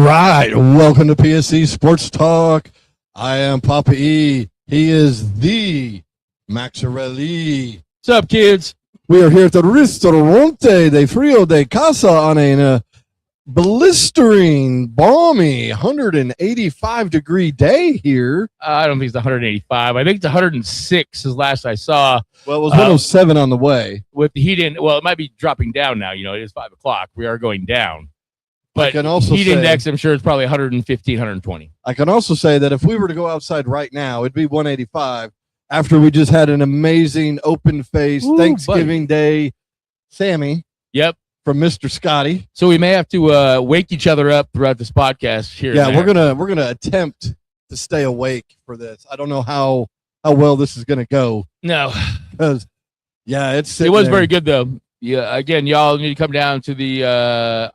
right, welcome to PSC Sports Talk. I am Poppa E. He is the Maxarelli. What's up, kids? We are here at the Ristorante de Frio de Casa on a blistering, balmy, 185-degree day here. I don't think it's 185. I think it's 106 is last I saw. Well, it was 107 on the way. With the heat in, well, it might be dropping down now. You know, it is 5 o'clock. We are going down. But can also heat index, I'm sure it's probably 115, 120. I can also say that if we were to go outside right now, it'd be 185 after we just had an amazing open-faced Thanksgiving Day Sammy. Yep. From Mr. Scotty. So we may have to wake each other up throughout this podcast here. Yeah, we're gonna attempt to stay awake for this. I don't know how well this is gonna go. No. Because it was very good though. Yeah, again, y'all need to come down to the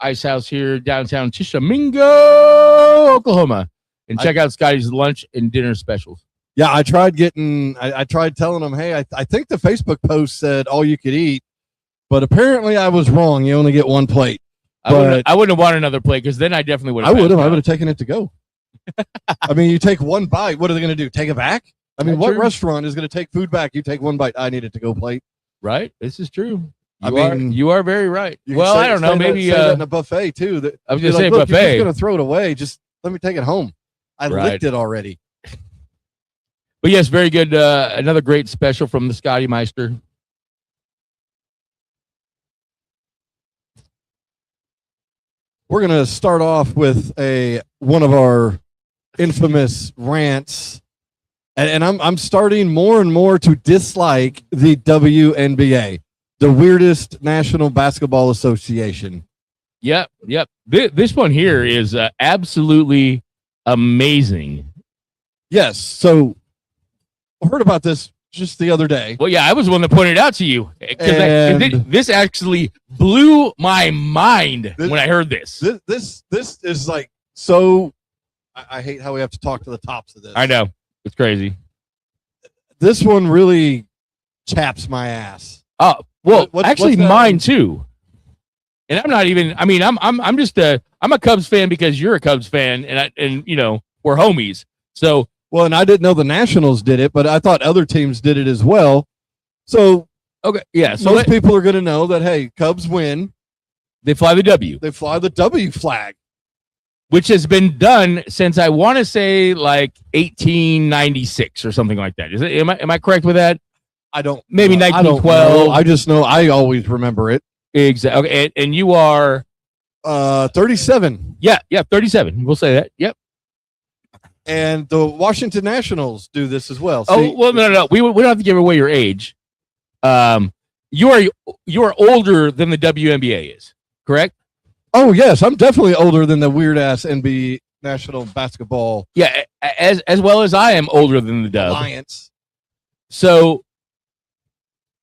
Ice House here, downtown Tishomingo, Oklahoma, and check out Scotty's lunch and dinner specials. Yeah, I tried telling them, hey, I think the Facebook post said all you could eat, but apparently I was wrong. You only get one plate. I wouldn't have wanted another plate because then I definitely would have. I would have taken it to go. I mean, you take one bite. What are they going to do? Take it back? I mean, what restaurant is going to take food back? You take one bite. I need it to go plate. Right. This is true. You are very right. Well, I don't know. Maybe in a buffet too. I was going to say buffet. You're just going to throw it away. Just let me take it home. I licked it already. But yes, very good. Another great special from the Scotty Meister. We're going to start off with one of our infamous rants, and I'm starting more and more to dislike the WNBA, the weirdest National Basketball Association. Yep. This one here is absolutely amazing. Yes. So I heard about this just the other day. Well, yeah, I was the one that pointed it out to you. This actually blew my mind when I heard this. This is like so. I hate how we have to talk to the tops of this. I know. It's crazy. This one really chaps my ass. Oh, well, actually mine too. And I'm not even, I mean, I'm just I'm a Cubs fan because you're a Cubs fan and you know, we're homies. So, well, and I didn't know the Nationals did it, but I thought other teams did it as well. So, okay, yeah. So most people are going to know that, hey, Cubs win. They fly the W. They fly the W flag. Which has been done since I want to say like 1896 or something like that. Am I correct with that? I don't. Maybe 1912. I just know I always remember it. Exactly. Okay, and you are 37. Yeah, 37. We'll say that. Yep. And the Washington Nationals do this as well. Oh, well, no. We don't have to give away your age. You are older than the WNBA is, correct? Oh, yes. I'm definitely older than the weird-ass NBA National Basketball. Yeah, as well as I am older than the Dub. Alliance. So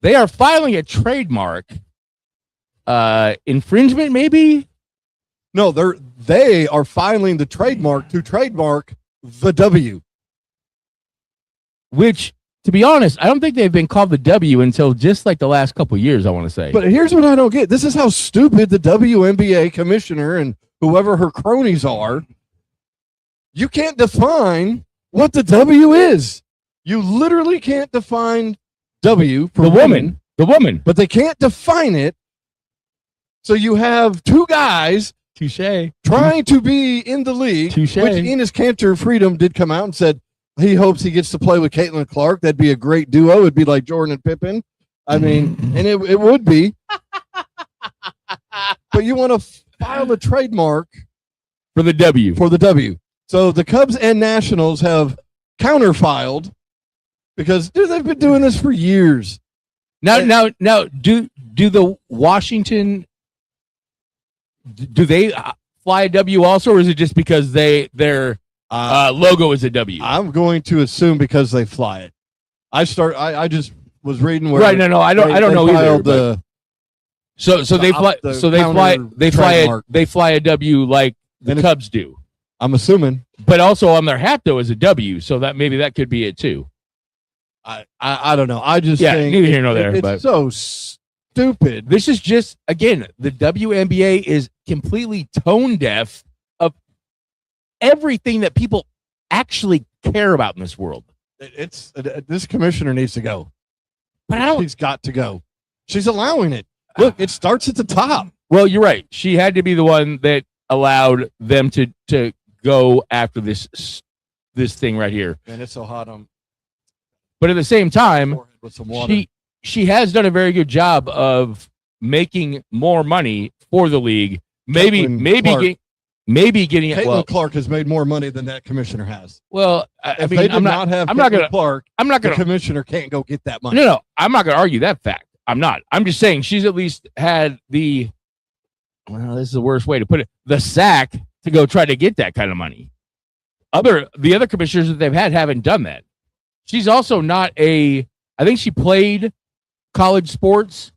they are filing a trademark infringement, maybe? No, they are filing the trademark to trademark the W. Which, to be honest, I don't think they've been called the W until just like the last couple of years, I want to say. But here's what I don't get. This is how stupid the WNBA commissioner and whoever her cronies are. You can't define what the W is. You literally can't define W for the woman. The woman. But they can't define it. So you have two guys trying to be in the league, which Enes Kanter Freedom did come out and said he hopes he gets to play with Caitlin Clark. That'd be a great duo. It'd be like Jordan and Pippen. I mean, and it would be. But you want to file a trademark for the W. For the W. So the Cubs and Nationals have counter-filed because they've been doing this for years. Now, do the Washington, do they fly a W also, or is it just because their logo is a W? I'm going to assume because they fly it. I just was reading where. Right. No. I don't know either. So they fly a W like the Cubs do. I'm assuming. But also on their hat though is a W, so that maybe that could be it too. I don't know. I just think neither here nor there. It's so stupid. This is just, again, the WNBA is completely tone deaf everything that people actually care about in this world. It's this commissioner needs to go. But I don't. She's got to go. She's allowing it. Look, it starts at the top. Well, you're right. She had to be the one that allowed them to go after this thing right here. And it's so hot. But at the same time, with some water. She has done a very good job of making more money for the league. Maybe getting it. Caitlin Clark has made more money than that commissioner has. Well, if they did not have Caitlin Clark, the commissioner can't go get that money. No, I'm not going to argue that fact. I'm not. I'm just saying she's at least had the. Well, this is the worst way to put it. The sack to go try to get that kind of money. The other commissioners that they've had haven't done that. She's also not I think she played college sports,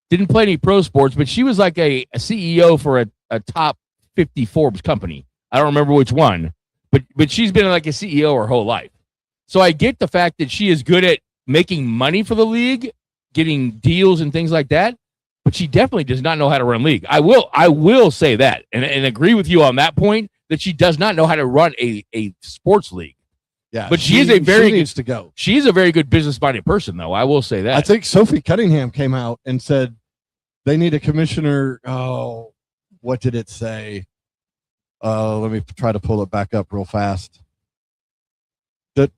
didn't play any pro sports, but she was like a CEO for a top 50 Forbes company. I don't remember which one, but she's been like a CEO her whole life. So I get the fact that she is good at making money for the league, getting deals and things like that, but she definitely does not know how to run league. I will say that and agree with you on that point that she does not know how to run a sports league. Yeah, but she needs to go. She's a very good business-minded person, though. I will say that. I think Sophie Cunningham came out and said they need a commissioner. Oh, what did it say? Let me try to pull it back up real fast. I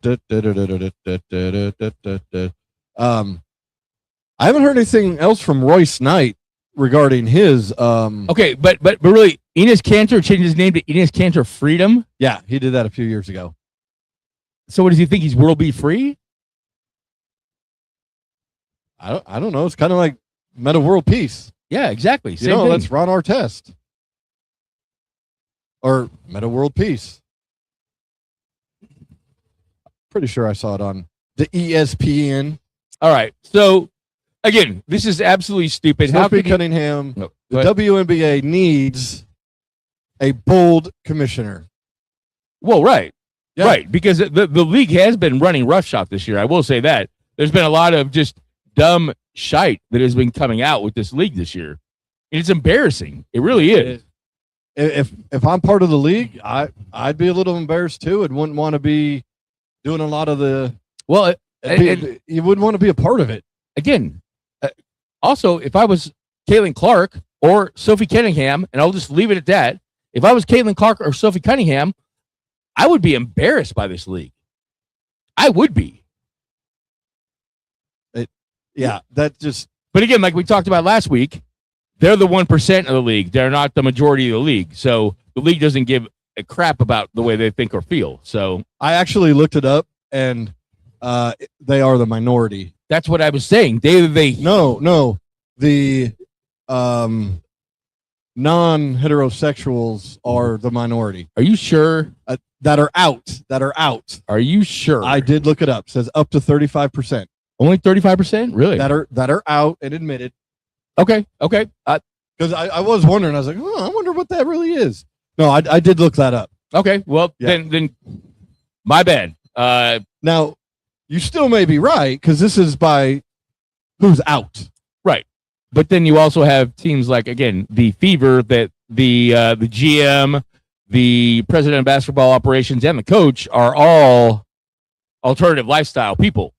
haven't heard anything else from Royce Knight regarding his. Okay, but really, Enes Kanter changed his name to Enes Kanter Freedom. Yeah, he did that a few years ago. So what does he think? He's world beat free? I don't know. It's kind of like Meta World Peace. Yeah, exactly. Same thing. That's Ron Artest. Or Meta World Peace. Pretty sure I saw it on the ESPN. All right. So, again, this is absolutely stupid. Sophie Cunningham, the WNBA needs a bold commissioner. Well, right. Yeah. Right, because the league has been running roughshod this year. I will say that. There's been a lot of just dumb shite that has been coming out with this league this year. And it's embarrassing. It really is. If I'm part of the league, I'd be a little embarrassed too and wouldn't want to be doing a lot of the. Well, you wouldn't want to be a part of it. Again, also, if I was Caitlin Clark or Sophie Cunningham, and I'll just leave it at that, if I was Caitlin Clark or Sophie Cunningham, I would be embarrassed by this league. I would be. That just. But again, like we talked about last week, they're the 1% of the league. They're not the majority of the league. So the league doesn't give a crap about the way they think or feel. So I actually looked it up, and they are the minority. That's what I was saying. No. The non-heterosexuals are the minority. Are you sure? That are out. Are you sure? I did look it up. It says up to 35%. Only 35%? Really? That are out and admitted. Okay. Because I was wondering. I was like, I wonder what that really is. No, I did look that up. Okay. Well, then my bad. Now, you still may be right because this is by who's out. Right. But then you also have teams like, again, the Fever, that the GM, the president of basketball operations, and the coach are all alternative lifestyle people.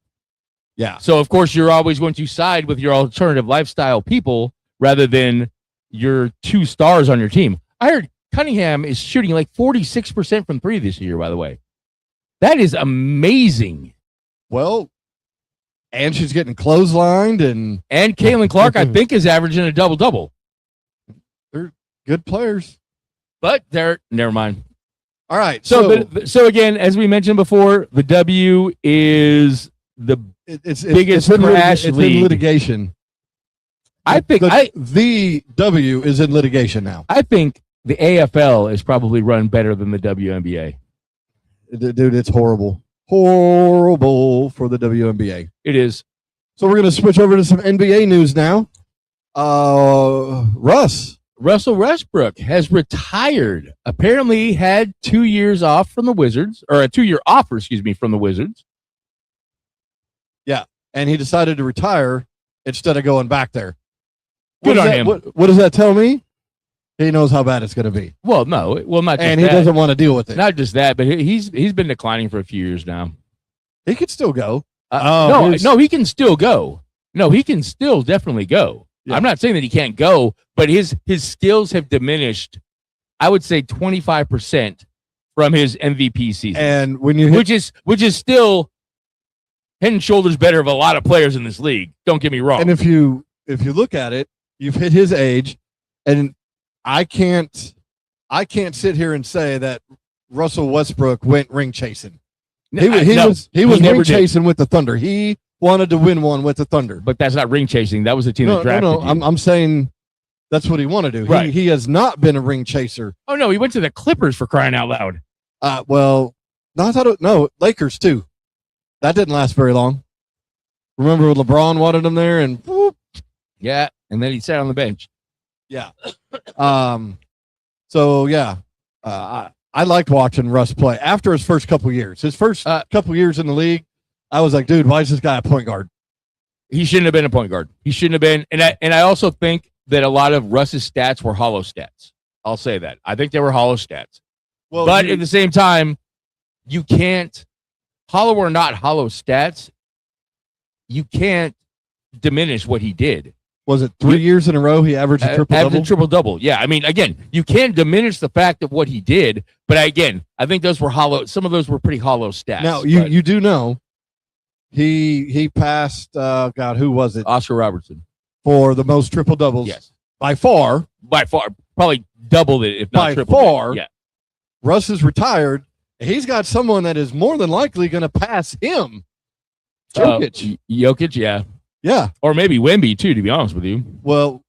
Yeah. So, of course, you're always going to side with your alternative lifestyle people rather than your two stars on your team. I heard Cunningham is shooting like 46% from three this year, by the way. That is amazing. Well, and she's getting clotheslined. And Caitlin Clark, I think, is averaging a double-double. They're good players. But never mind. All right. So again, as we mentioned before, the W is the biggest trash league. It's in litigation. I think the W is in litigation now. I think the AFL is probably run better than the WNBA. Dude, it's horrible. Horrible for the WNBA. It is. So we're going to switch over to some NBA news now. Russell Westbrook has retired. Apparently had 2 years off from the Wizards, or a 2-year offer, from the Wizards. Yeah, and he decided to retire instead of going back there. Good on him. What does that tell me? he knows how bad it's going to be. Well, no, not just and he doesn't want to deal with it. Not just that, but he's been declining for a few years now. He could still go. No, he can still go. No, he can still definitely go. Yeah. I'm not saying that he can't go, but his skills have diminished, I would say 25% from his MVP season. And when you which is still head and shoulders better of a lot of players in this league. Don't get me wrong. And if you look at it, you've hit his age, and I can't sit here and say that Russell Westbrook went ring chasing. He was ring chasing with the Thunder. He wanted to win one with the Thunder. But that's not ring chasing. That was the team that drafted you. I'm saying that's what he wanted to do. Right. He has not been a ring chaser. Oh, no, he went to the Clippers for crying out loud. Lakers too. That didn't last very long. Remember when LeBron wanted him there and whoop. Yeah, and then he sat on the bench. Yeah. I liked watching Russ play after his first couple years. His first couple years in the league, I was like, dude, why is this guy a point guard? He shouldn't have been a point guard. He shouldn't have been. And I also think that a lot of Russ's stats were hollow stats. I'll say that. I think they were hollow stats. Well, but at the same time, you can't, hollow or not hollow stats, you can't diminish what he did. Was it 3 years in a row he averaged a triple-double? Yeah, I mean, again, you can't diminish the fact of what he did, but again, I think those were hollow. Some of those were pretty hollow stats. Now, you do know he passed, who was it? Oscar Robertson. For the most triple-doubles. Yes. By far. Probably doubled it, if not triple. By far. Yeah. Russ is retired. He's got someone that is more than likely going to pass him. Jokic, yeah. Yeah. Or maybe Wemby, too, to be honest with you. Well,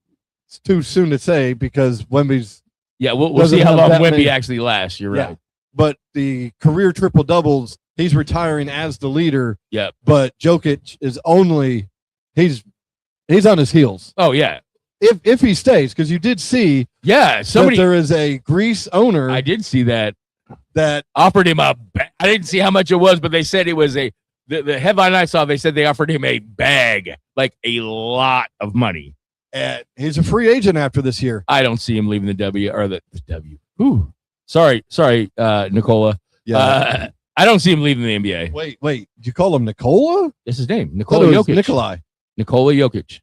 it's too soon to say because Wemby's... Yeah, we'll see how long Wemby actually lasts. You're right. But the career triple-doubles, he's retiring as the leader. Yeah. But Jokic is only... He's on his heels. Oh, yeah. If he stays, because you did see... Yeah, somebody... that there is a Greece owner... I did see that. That offered him I didn't see how much it was, but they said it was the headline I saw, they said they offered him a bag, like a lot of money. And he's a free agent after this year. I don't see him leaving the W or the W. Ooh. Sorry, Nicola. Yeah. I don't see him leaving the NBA. Wait. Did you call him Nicola? That's his name. Nikola Jokic. Nikolai. Nikola Jokic.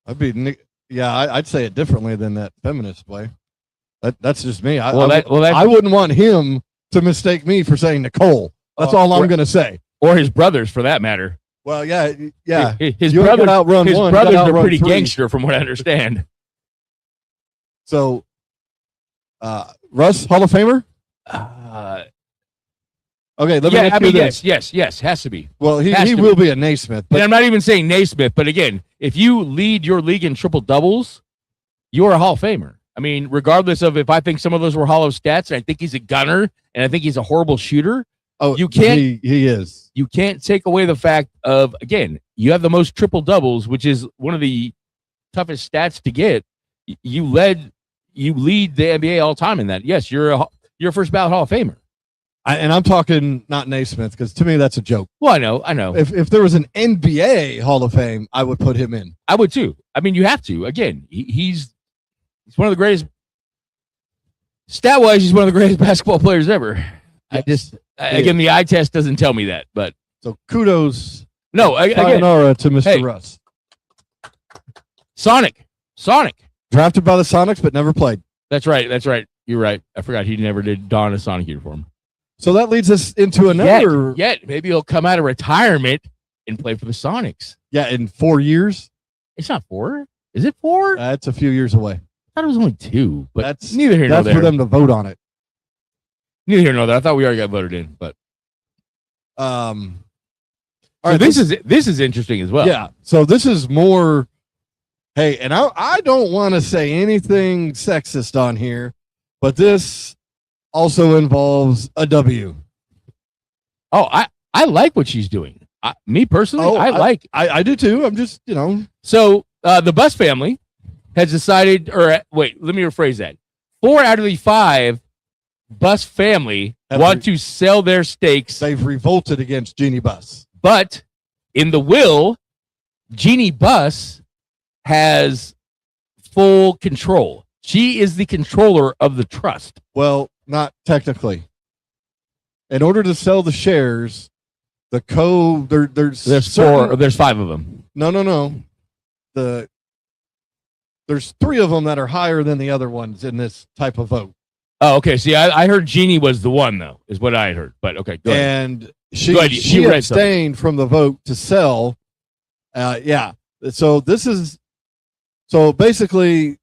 I'd say it differently than that feminist way. That's just me. I wouldn't want him to mistake me for saying Nicole. That's all I'm going to say. Or his brothers, for that matter. Well, yeah. His brothers are pretty gangster, from what I understand. So, Russ, Hall of Famer? Okay, let me ask you this. Yes, has to be. Well, he will be a Naismith. But I'm not even saying Naismith, but again, if you lead your league in triple doubles, you're a Hall of Famer. I mean, regardless of if I think some of those were hollow stats, and I think he's a gunner, and I think he's a horrible shooter. Oh, you can't. He is. You can't take away the fact of, again, you have the most triple doubles, which is one of the toughest stats to get. You lead the NBA all time in that. Yes, you're a first ballot Hall of Famer. And I'm talking not Naismith, because to me that's a joke. Well, I know. If there was an NBA Hall of Fame, I would put him in. I would too. I mean, you have to. Again, he's one of the greatest. Stat-wise, he's one of the greatest basketball players ever. Yes. Again, the eye test doesn't tell me that, but so kudos. No, sayonara to Mr. Russ. Sonic, drafted by the Sonics, but never played. That's right. You're right. I forgot he never did don a Sonic uniform. So that leads us into another. Yet maybe he'll come out of retirement and play for the Sonics. Yeah, in 4 years. It's not 4. Is it 4? It's a few years away. I thought it was only 2, but that's neither here nor there. That's for them to vote on it. Neither here nor there. I thought we already got voted in, but all right. This is interesting as well. Yeah. So this is more. Hey, and I don't want to say anything sexist on here, but this also involves a W. Oh, I like what she's doing. Me personally, I do too. I'm just, So the Bus family has decided, let me rephrase that. 4 out of the 5 Bus family want to sell their stakes. They've revolted against Jeannie Buss. But in the will, Jeannie Buss has full control. She is the controller of the trust. Well, not technically. In order to sell the shares, there's four. Or there's 5 of them. No. There's 3 of them that are higher than the other ones in this type of vote. Oh, okay. See, I heard Jeannie was the one, though, is what I heard. But okay, go ahead. And she abstained from the vote to sell. Yeah. So basically,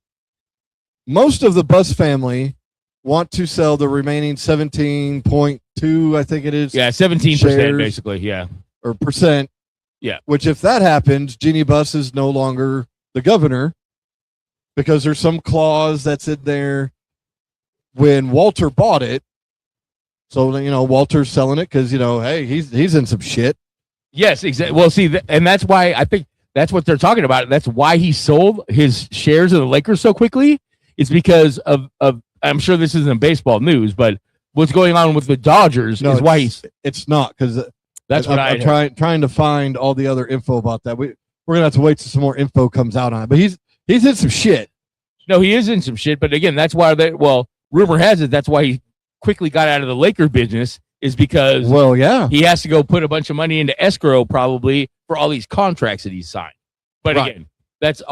most of the Bus family want to sell the remaining 17.2, I think it is. Yeah, 17%, basically. Yeah. Or percent. Yeah. Which, if that happens, Jeannie Buss is no longer the governor because there's some clause that's in there when Walter bought it. So, Walter's selling it because, hey, he's in some shit. Yes, exactly. Well, see, and that's why I think that's what they're talking about. That's why he sold his shares of the Lakers so quickly. It's because of I'm sure this isn't baseball news, but what's going on with the Dodgers is why it's not, because that's what I'm trying to find all the other info about that. We're gonna have to wait till some more info comes out on it. But he's in some shit. No, he is in some shit. But again, that's why rumor has it that's why he quickly got out of the Laker business, is because he has to go put a bunch of money into escrow probably for all these contracts that he's signed. But again, that's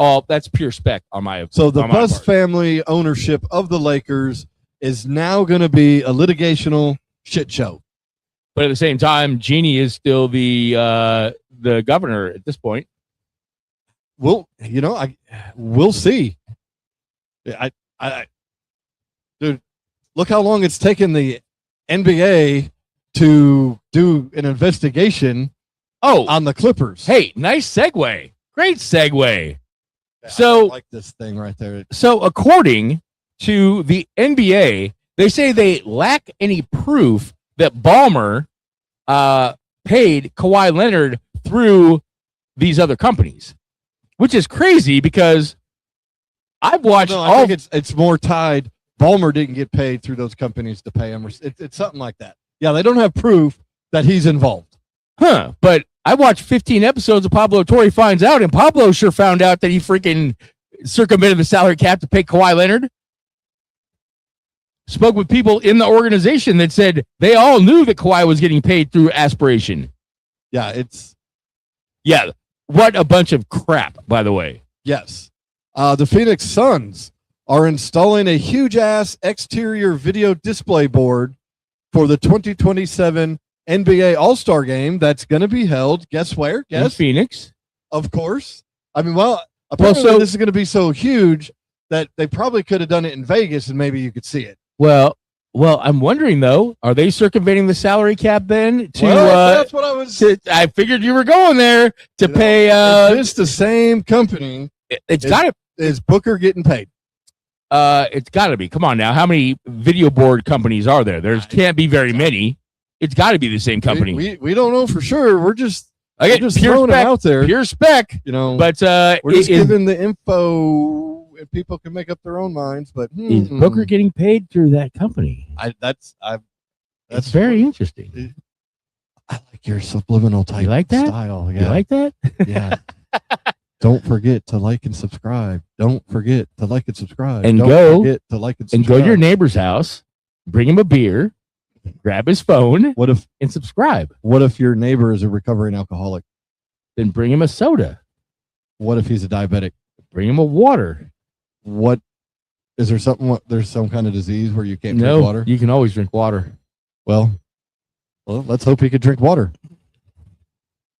pure spec on my. So the Buss family ownership of the Lakers is now going to be a litigational shit show. But at the same time, Jeannie is still the governor at this point. We'll see. Dude, look how long it's taken the NBA to do an investigation on the Clippers. Hey, nice segue. Great segue. So I like this thing right there. So according to the NBA, they say they lack any proof that Ballmer paid Kawhi Leonard through these other companies, which is crazy because I've watched I think it's more tied. Ballmer didn't get paid through those companies to pay him. It's something like that. Yeah, they don't have proof that he's involved. Huh. But I watched 15 episodes of Pablo Torre Finds Out, and Pablo sure found out that he freaking circumvented the salary cap to pay Kawhi Leonard. Spoke with people in the organization that said they all knew that Kawhi was getting paid through aspiration. Yeah, what a bunch of crap, by the way. Yes. The Phoenix Suns are installing a huge-ass exterior video display board for the 2027 NBA All-Star Game that's going to be held, guess where? Guess? In Phoenix. Of course. I mean, apparently this is going to be so huge that they probably could have done it in Vegas and maybe you could see it. Well, I'm wondering, though, are they circumventing the salary cap then? That's what I was... I figured you were going there to pay... it's the same company. It's got to... Is Booker getting paid? It's got to be. Come on now. How many video board companies are there? There can't be very many. It's got to be the same company. We don't know for sure. We're just throwing it out there. Pure spec. But we're just giving the info and people can make up their own minds. But is Booker getting paid through that company? That's very interesting. I like your subliminal type style. Yeah. You like that? Yeah. Don't forget to like and subscribe. Don't forget to like and subscribe. And Don't forget to like and subscribe. And go to your neighbor's house, bring him a beer, grab his phone, and subscribe. What if your neighbor is a recovering alcoholic? Then bring him a soda. What if he's a diabetic? Bring him a water. What is there something? There's some kind of disease where you can't drink water? You can always drink water. Well, let's hope he could drink water.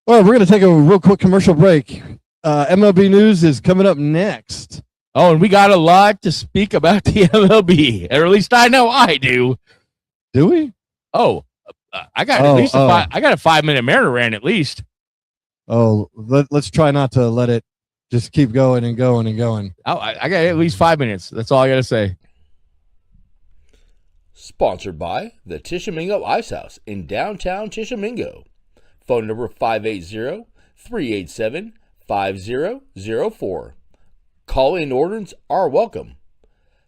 All right, we're going to take a real quick commercial break. MLB news is coming up next. Oh, and we got a lot to speak about the MLB, or at least I know I do. Do we? Oh, I got at least I got a 5-minute Mariner rant at least. Oh, let's try not to let it just keep going and going and going. I got at least 5 minutes. That's all I got to say. Sponsored by the Tishomingo Ice House in downtown Tishomingo. Phone number 580-387-5004. Call-in orders are welcome.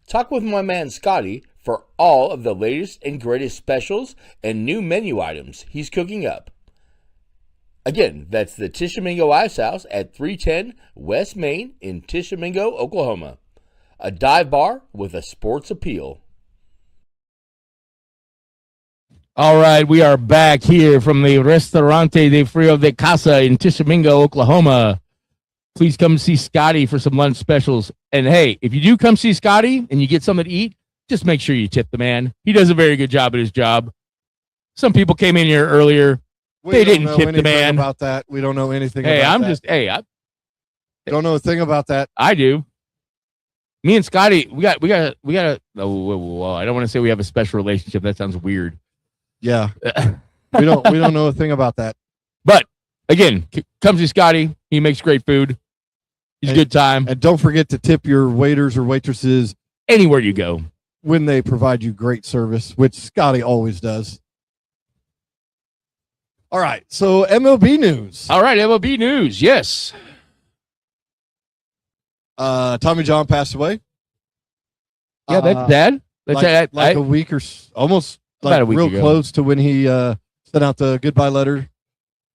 Talk with my man Scotty for all of the latest and greatest specials and new menu items he's cooking up. Again, that's the Tishomingo Ice House at 310 West Main in Tishomingo, Oklahoma. a dive bar with a sports appeal. All right, we are back here from the Restaurante de Frio de Casa in Tishomingo, Oklahoma. Please come see Scotty for some lunch specials. And hey, if you do come see Scotty and you get something to eat, just make sure you tip the man. He does a very good job at his job. Some people came in here earlier. They didn't tip the man. About that. We don't know anything about that. I don't know a thing about that. I do. Me and Scotty, we got I don't want to say we have a special relationship. That sounds weird. Yeah. we don't know a thing about that. But again, come see Scotty. He makes great food. He's a good time. And don't forget to tip your waiters or waitresses anywhere you go when they provide you great service, which Scotty always does. All right. So MLB news. All right. MLB news. Yes. Tommy John passed away. Yeah, that's sad. That's a week or almost about a week real ago. Close to when he sent out the goodbye letter.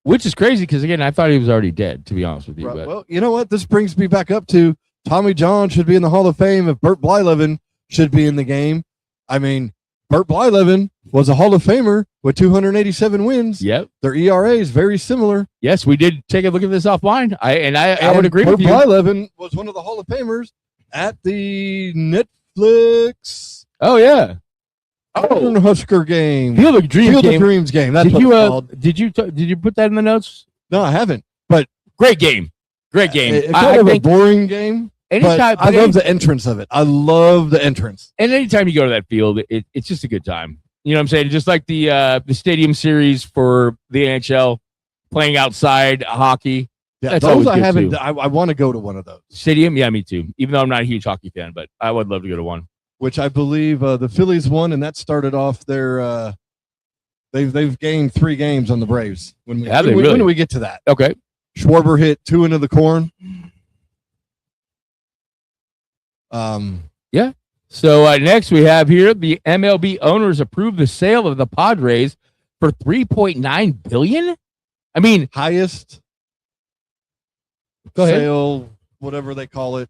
Which is crazy because, again, I thought he was already dead, to be honest with you. Right. Well, you know what? This brings me back up to Tommy John should be in the Hall of Fame if Bert Blyleven should be in the game. I mean, Bert Blyleven was a Hall of Famer with 287 wins. Yep. Their ERA is very similar. Yes, we did take a look at this offline. I would agree with you. Bert Blyleven was one of the Hall of Famers at the Netflix. Oh, yeah. Husker game. Field of Dreams game. That's what it's called. Did you put that in the notes? No, I haven't. But great game. Great game. It's kind of a boring game. Anytime, I love the entrance of it. I love the entrance. And anytime you go to that field, it's just a good time. You know what I'm saying? Just like the stadium series for the NHL, playing outside hockey. Yeah, that's those I haven't. too. I want to go to one of those. Stadium, yeah, me too. Even though I'm not a huge hockey fan, but I would love to go to one. Which I believe the Phillies won, and that started off their. They've gained 3 games on the Braves. When do we get to that? Okay. Schwarber hit 2 into the corn. Yeah. So next we have here the MLB owners approved the sale of the Padres for $3.9 billion. I mean, highest sale, whatever they call it,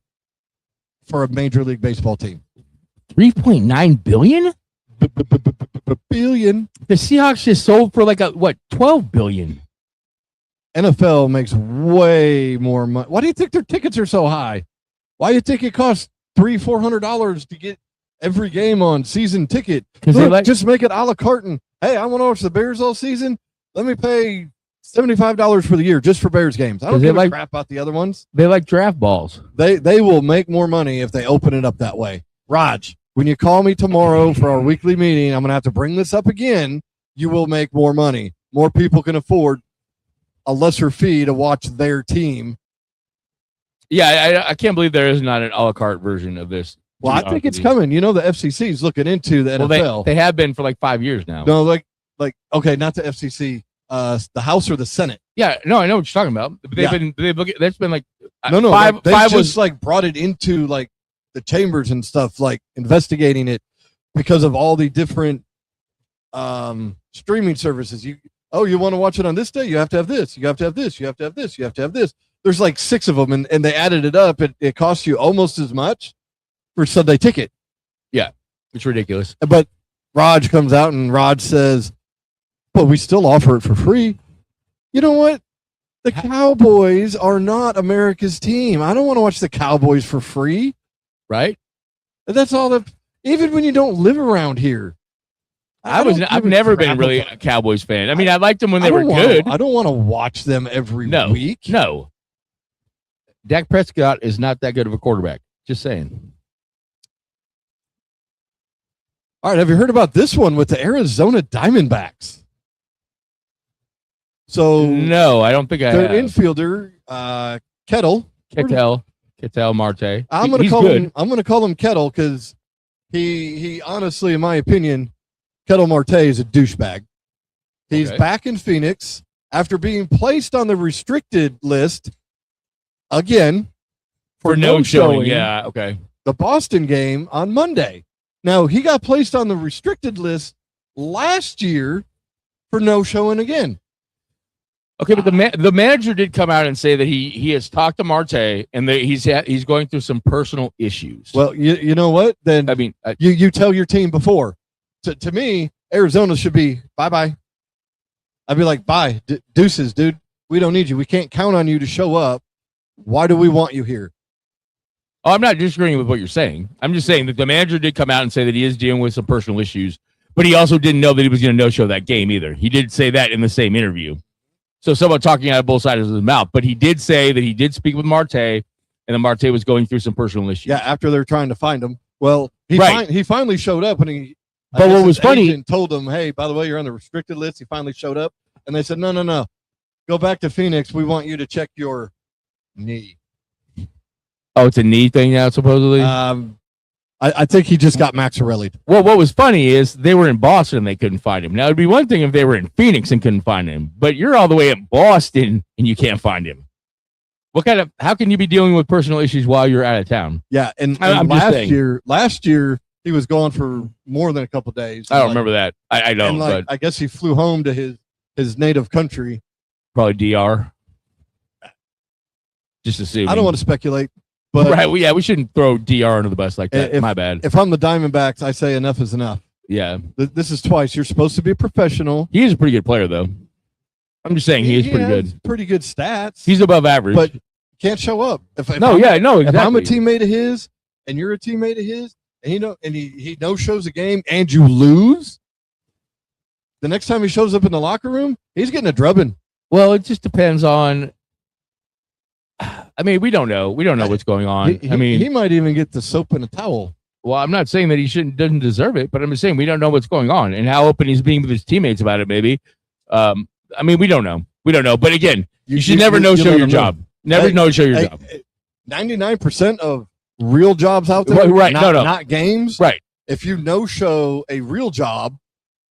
for a Major League Baseball team. $3.9 billion? Billion. The Seahawks just sold for $12 billion. NFL makes way more money. Why do you think their tickets are so high? Why do you think it costs $300-$400 to get every game on season ticket? Just make it a la carte. Hey, I want to watch the Bears all season. Let me pay $75 for the year just for Bears games. I don't give a crap about the other ones. They like draft balls. They will make more money if they open it up that way. Raj, when you call me tomorrow for our weekly meeting, I'm going to have to bring this up again. You will make more money. More people can afford a lesser fee to watch their team. Yeah, I can't believe there is not an a la carte version of this. Well, I think it's coming. You know, the FCC is looking into the NFL. They have been for 5 years now. No, okay, not the FCC. The House or the Senate. Yeah, no, I know what you're talking about. That's been five was brought it into the chambers and stuff, investigating it because of all the different streaming services. You want to watch it on this day? You have to have this. You have to have this. You have to have this. You have to have this. There's 6 of them, and they added it up. It costs you almost as much for Sunday ticket. Yeah, it's ridiculous. But Raj comes out and Raj says, but we still offer it for free. You know what? The Cowboys are not America's team. I don't want to watch the Cowboys for free. Right? That's all even when you don't live around here. I've never been really a Cowboys fan. I mean, I liked them when they were good. I don't want to watch them every week. No. Dak Prescott is not that good of a quarterback. Just saying. All right. Have you heard about this one with the Arizona Diamondbacks? So no, I don't think I have. Their infielder, Ketel Marte. I'm going to call him Kettle because he honestly, in my opinion, Ketel Marte is a douchebag. He's back in Phoenix after being placed on the restricted list again for no showing. Yeah, okay. The Boston game on Monday. Now, he got placed on the restricted list last year for no showing again. Okay, but the manager did come out and say that he has talked to Marte and that he's going through some personal issues. Well, you know what? Then I mean, you tell your team before. To me, Arizona should be bye-bye. I'd be like, bye, deuces, dude. We don't need you. We can't count on you to show up. Why do we want you here? Oh, I'm not disagreeing with what you're saying. I'm just saying that the manager did come out and say that he is dealing with some personal issues, but he also didn't know that he was going to no-show that game either. He did say that in the same interview. So someone talking out of both sides of his mouth, but he did say that he did speak with Marte and that Marte was going through some personal issues. Yeah, after they're trying to find him. Well, he finally showed up, and But what was funny, told him, hey, by the way, you're on the restricted list. He finally showed up, and they said, no. Go back to Phoenix. We want you to check your knee. Oh, it's a knee thing now, supposedly? I think he just got Maxarelli. Well, what was funny is they were in Boston and they couldn't find him. Now, it'd be one thing if they were in Phoenix and couldn't find him, but you're all the way in Boston and you can't find him. How can you be dealing with personal issues while you're out of town? Yeah, and last year, he was gone for more than a couple of days. I don't remember that. I don't, but I guess he flew home to his native country. Probably DR. Just assuming. I don't want to speculate. But right, we shouldn't throw DR under the bus like that. My bad. If I'm the Diamondbacks, I say enough is enough. Yeah. This is twice. You're supposed to be a professional. He is a pretty good player, though. I'm just saying he is pretty good. Pretty good stats. He's above average. But can't show up. Exactly. If I'm a teammate of his and you're a teammate of his, and he no-shows a game and you lose, the next time he shows up in the locker room, he's getting a drubbing. Well, it just depends on. I mean, we don't know. We don't know what's going on. He might even get the soap and a towel. Well, I'm not saying that he doesn't deserve it, but I'm just saying we don't know what's going on and how open he's being with his teammates about it. Maybe. I mean, we don't know. We don't know. But again, you should never no-show your job. Never no-show your job. 99% of real jobs out there, right? Not games. Right. If you no-show a real job,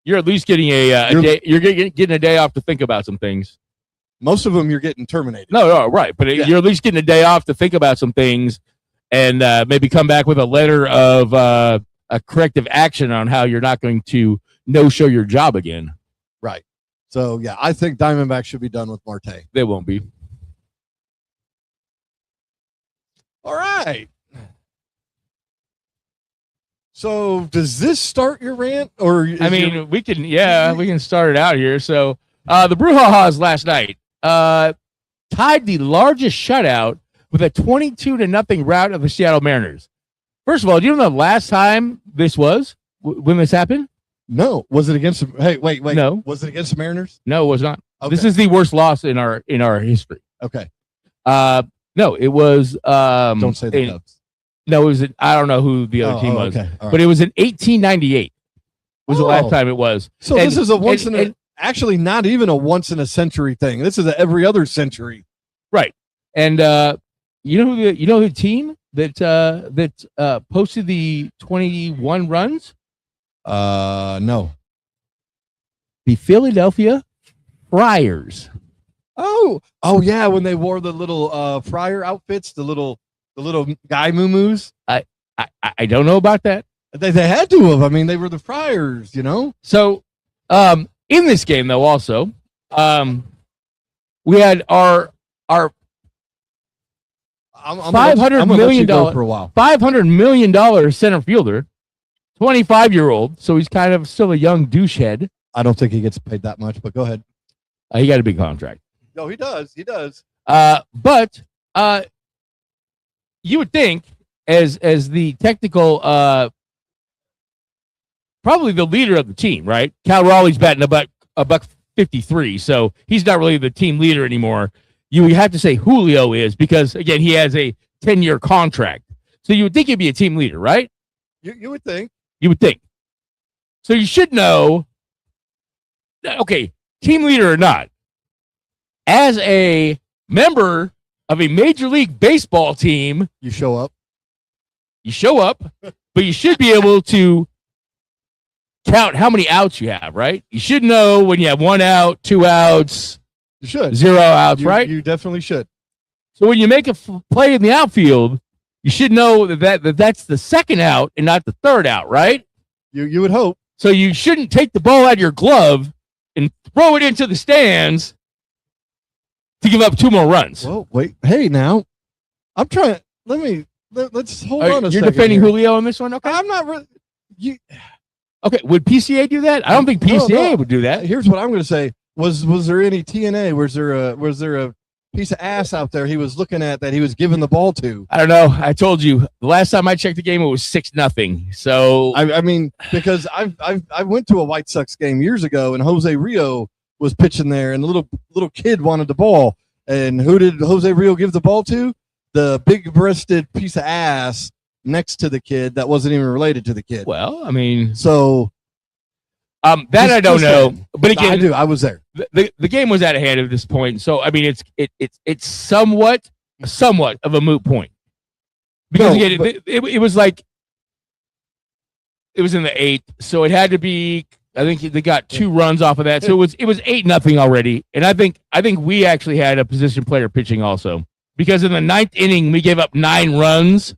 you're at least getting a day. You're getting a day off to think about some things. Most of them you're getting terminated. No, right. But you're at least getting a day off to think about some things and maybe come back with a letter of a corrective action on how you're not going to no-show your job again. Right. So, yeah, I think Diamondbacks should be done with Marte. They won't be. All right. So, does this start your rant? We can start it out here. So, the Brouhahas last night tied the largest shutout with a 22-0 rout of the Seattle Mariners. First of all, do you know the last time this was when this happened? No. Was it against? Hey, wait. No. Was it against the Mariners? No, it was not. Okay. This is the worst loss in our history. Okay. No, it was. Don't say the Cubs. No, it was. I don't know who the other team was, okay. Right. But it was in 1898. Was the last time it was. So this is a actually not even a once in a century thing. This is every other century. Right. And you know the team that posted the 21 runs? No. The Philadelphia Friars. Oh yeah, when they wore the little Friar outfits, the little guy moo-moos. I don't know about that. They had to have. I mean, they were the Friars, you know. So, in this game, though, also, we had our $500 million for a while. $500 million center fielder, 25-year-old. So he's kind of still a young douchehead. I don't think he gets paid that much, but go ahead. He got a big contract. No, he does. He does. But you would think, as the technical, probably the leader of the team, right? Cal Raleigh's batting a buck 53, so he's not really the team leader anymore. You have to say Julio is because again he has a 10-year contract, so you would think he'd be a team leader, right? You would think. You would think. So you should know. Okay, team leader or not, as a member of a Major League Baseball team, you show up. You show up, but you should be able to count how many outs you have, right? You should know when you have 1 out, 2 outs. You should. 0 outs, right? You definitely should. So when you make a play in the outfield, you should know that's the second out and not the third out, right? You would hope. So you shouldn't take the ball out of your glove and throw it into the stands to give up 2 more runs. Well, wait. Hey, now I'm trying. Let's hold on a second. You're defending here. Julio on this one, okay? I'm not really. Okay, would PCA do that? I don't think PCA would do that. Here's what I'm going to say: was there any TNA? Was there a piece of ass out there he was looking at that he was giving the ball to? I don't know. I told you the last time I checked the game, it was 6-0. So I mean, because I went to a White Sox game years ago, and Jose Rio was pitching there, and the little kid wanted the ball, and who did Jose Rio give the ball to? The big-breasted piece of ass next to the kid that wasn't even related to the kid. Well, I mean, so that I don't know, but again, I do. I was there. The game was out of hand at this point, so I mean, it's somewhat of a moot point because again, it was like it was in the 8th, so it had to be. I think they got 2 runs off of that, so it was 8-0 already, and I think we actually had a position player pitching also because in the 9th inning we gave up 9 runs.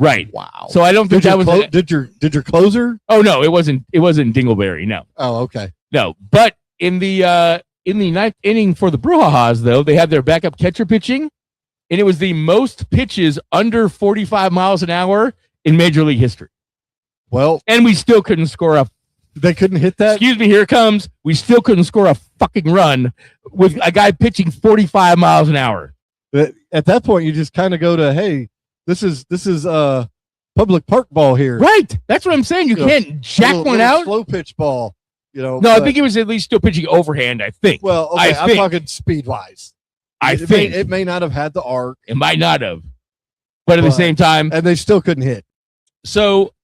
Right. Wow. So I don't think that was did your closer? Oh no, it wasn't Dingleberry. No. Oh, okay. No, but in the 9th inning for the Brujas, though, they had their backup catcher pitching, and it was the most pitches under 45 miles an hour in Major League history. Well, and we still couldn't score a. They couldn't hit that. Excuse me, here it comes. We still couldn't score a fucking run with a guy pitching 45 miles an hour. At that point, you just kind of go to, hey. This is public park ball here. Right. That's what I'm saying. You can't jack one out. Slow pitch ball. No, I think it was at least still pitching overhand, I think. Well, okay, I'm talking speed wise. I think it may not have had the arc. It might not have. But at the same time. And they still couldn't hit. So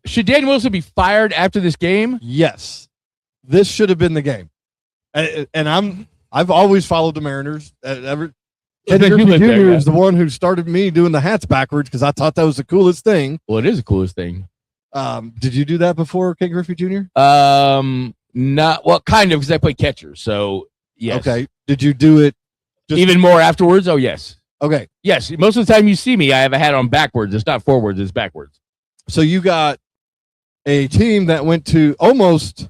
should Dan Wilson be fired after this game? Yes. This should have been the game. And I've always followed the Mariners. Ken Griffey Jr. is the one who started me doing the hats backwards because I thought that was the coolest thing. Well, it is the coolest thing. Did you do that before, Ken Griffey Jr.? Not well, kind of because I play catcher. So yes. Okay. Did you do it even more afterwards? Oh yes. Okay. Yes. Most of the time you see me, I have a hat on backwards. It's not forwards. It's backwards. So you got a team that almost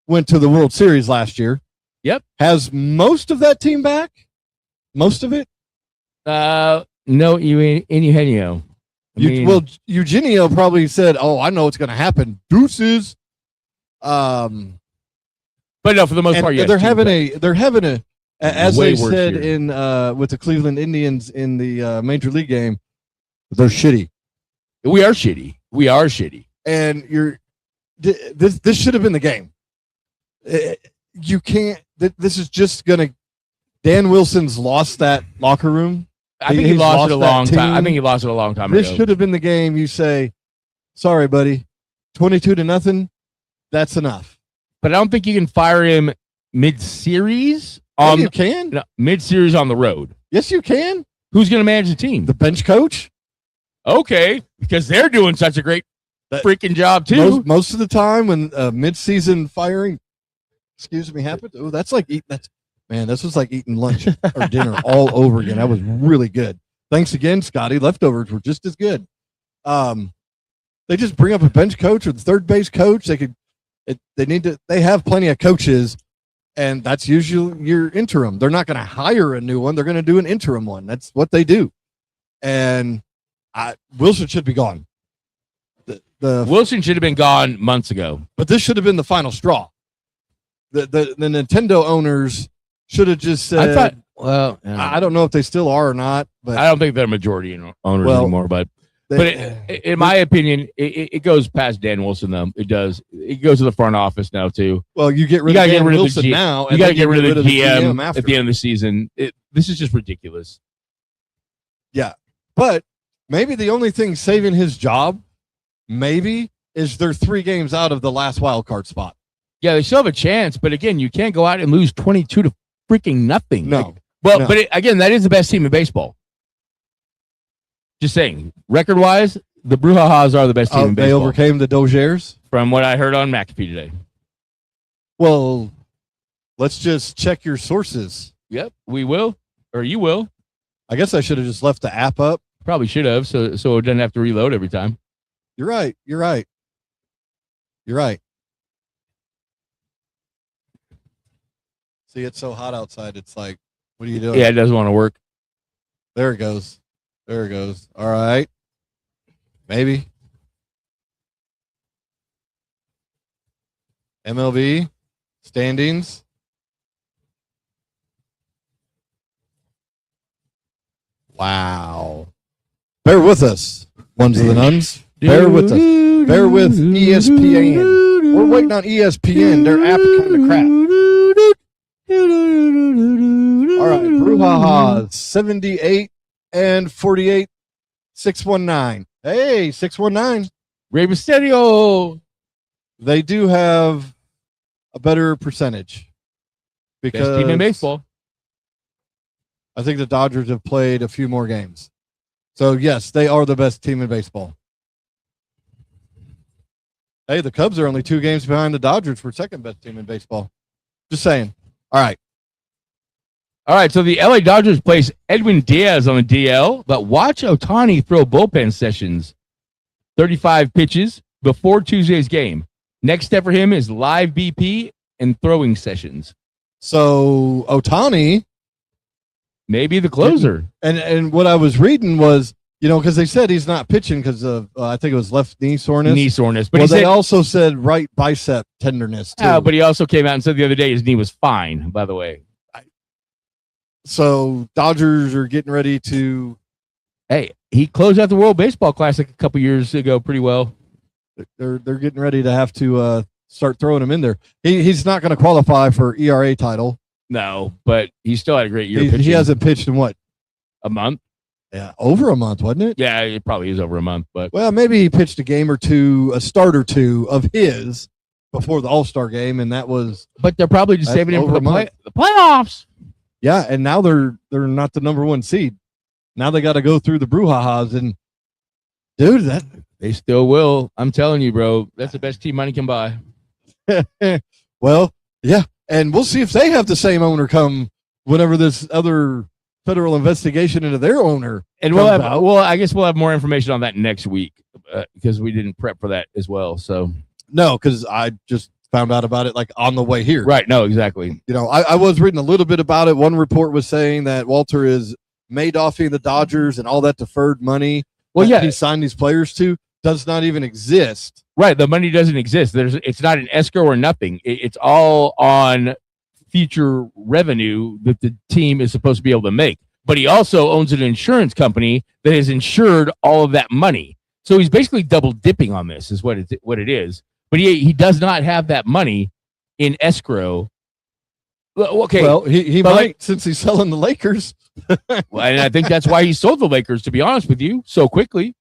went to the World Series last year. Yep. Has most of that team back? Most of it? No, Eugenio. Eugenio probably said, "Oh, I know what's going to happen. Deuces." But no, for the most part, yes. They're having a, as they said in with the Cleveland Indians in the Major League game, they're shitty. We are shitty. And this should have been the game. You can't. This is just going to. Dan Wilson's lost that locker room. I think he lost it a long time. I think he lost it a long time ago. This should have been the game. You say, sorry, buddy, 22-0. That's enough. But I don't think you can fire him mid-series. You can. No, mid-series on the road. Yes, you can. Who's going to manage the team? The bench coach. Okay, because they're doing such a great freaking job too. Most of the time when mid-season firing, happens. Oh, that's like eating. Man, this was like eating lunch or dinner all over again. That was really good. Thanks again, Scotty. Leftovers were just as good. They just bring up a bench coach or the third base coach. They have plenty of coaches, and that's usually your interim. They're not going to hire a new one. They're going to do an interim one. That's what they do. And Wilson should be gone. Wilson should have been gone months ago. But this should have been the final straw. The Nintendo owners should have just said, I don't know if they still are or not, but I don't think they're majority owners anymore. But in my opinion, it goes past Dan Wilson though. It does. It goes to the front office now too. Well, you got to get rid of Wilson now. You got to get rid of the GM at the end of the season. This is just ridiculous. Yeah, but maybe the only thing saving his job, is they're 3 games out of the last wild card spot. Yeah, they still have a chance, but again, you can't go out and lose 22-0. No. But again, that is the best team in baseball. Just saying, record-wise, the Brujas are the best team in baseball. They overcame the Dodgers? From what I heard on McAfee today. Well, let's just check your sources. Yep, we will. Or you will. I guess I should have just left the app up. Probably should have, so it doesn't have to reload every time. You're right. See, it's so hot outside. It's like, what are you doing? Yeah, it doesn't want to work. There it goes. There it goes. All right. Maybe. MLB standings. Wow. Bear with us, ones of the nuns. Bear with us. Bear with ESPN. We're waiting on ESPN. Their app kind of crap. All right. Brouhaha 78 and 48. 619. Hey, 619. Rey Mysterio. They do have a better percentage because Best team in baseball. I think the Dodgers have played a few more games. So, yes, they are the best team in baseball. Hey, the Cubs are only 2 games behind the Dodgers for second best team in baseball. Just saying. All right. All right, so the LA Dodgers place Edwin Diaz on the DL, but watch Ohtani throw bullpen sessions. 35 pitches before Tuesday's game. Next step for him is live BP and throwing sessions. So, Ohtani, maybe the closer. And what I was reading was, because they said he's not pitching because of, I think it was left knee soreness. Knee soreness. But they also said right bicep tenderness, too. But he also came out and said the other day his knee was fine, by the way. So, Dodgers are getting ready to... Hey, he closed out the World Baseball Classic a couple years ago pretty well. They're getting ready to have to start throwing him in there. He's not going to qualify for ERA title. No, but he still had a great year pitching. He hasn't pitched in what? A month? Yeah, over a month, wasn't it? Yeah, it probably is over a month. But well, maybe he pitched a game or two, a start or two of his before the All-Star game, and that was. But they're probably just saving him for the playoffs. Yeah, and now they're not the number 1 seed. Now they got to go through the brouhahas, and dude, that they still will. I'm telling you, bro, that's the best team money can buy. Well, yeah, and we'll see if they have the same owner come whenever this other federal investigation into their owner. And I guess we'll have more information on that next week because we didn't prep for that as well. So no, because I just found out about it like on the way here. Right. No, exactly. I was reading a little bit about it. One report was saying that Walter is Madoffing the Dodgers and all that deferred money. Well, yeah, he signed these players to does not even exist. Right. The money doesn't exist. It's not an escrow or nothing. It's all on future revenue that the team is supposed to be able to make. But he also owns an insurance company that has insured all of that money. So he's basically double dipping on this is what it is. But he does not have that money in escrow. Okay. Well, he might since he's selling the Lakers. Well, and I think that's why he sold the Lakers, to be honest with you, so quickly.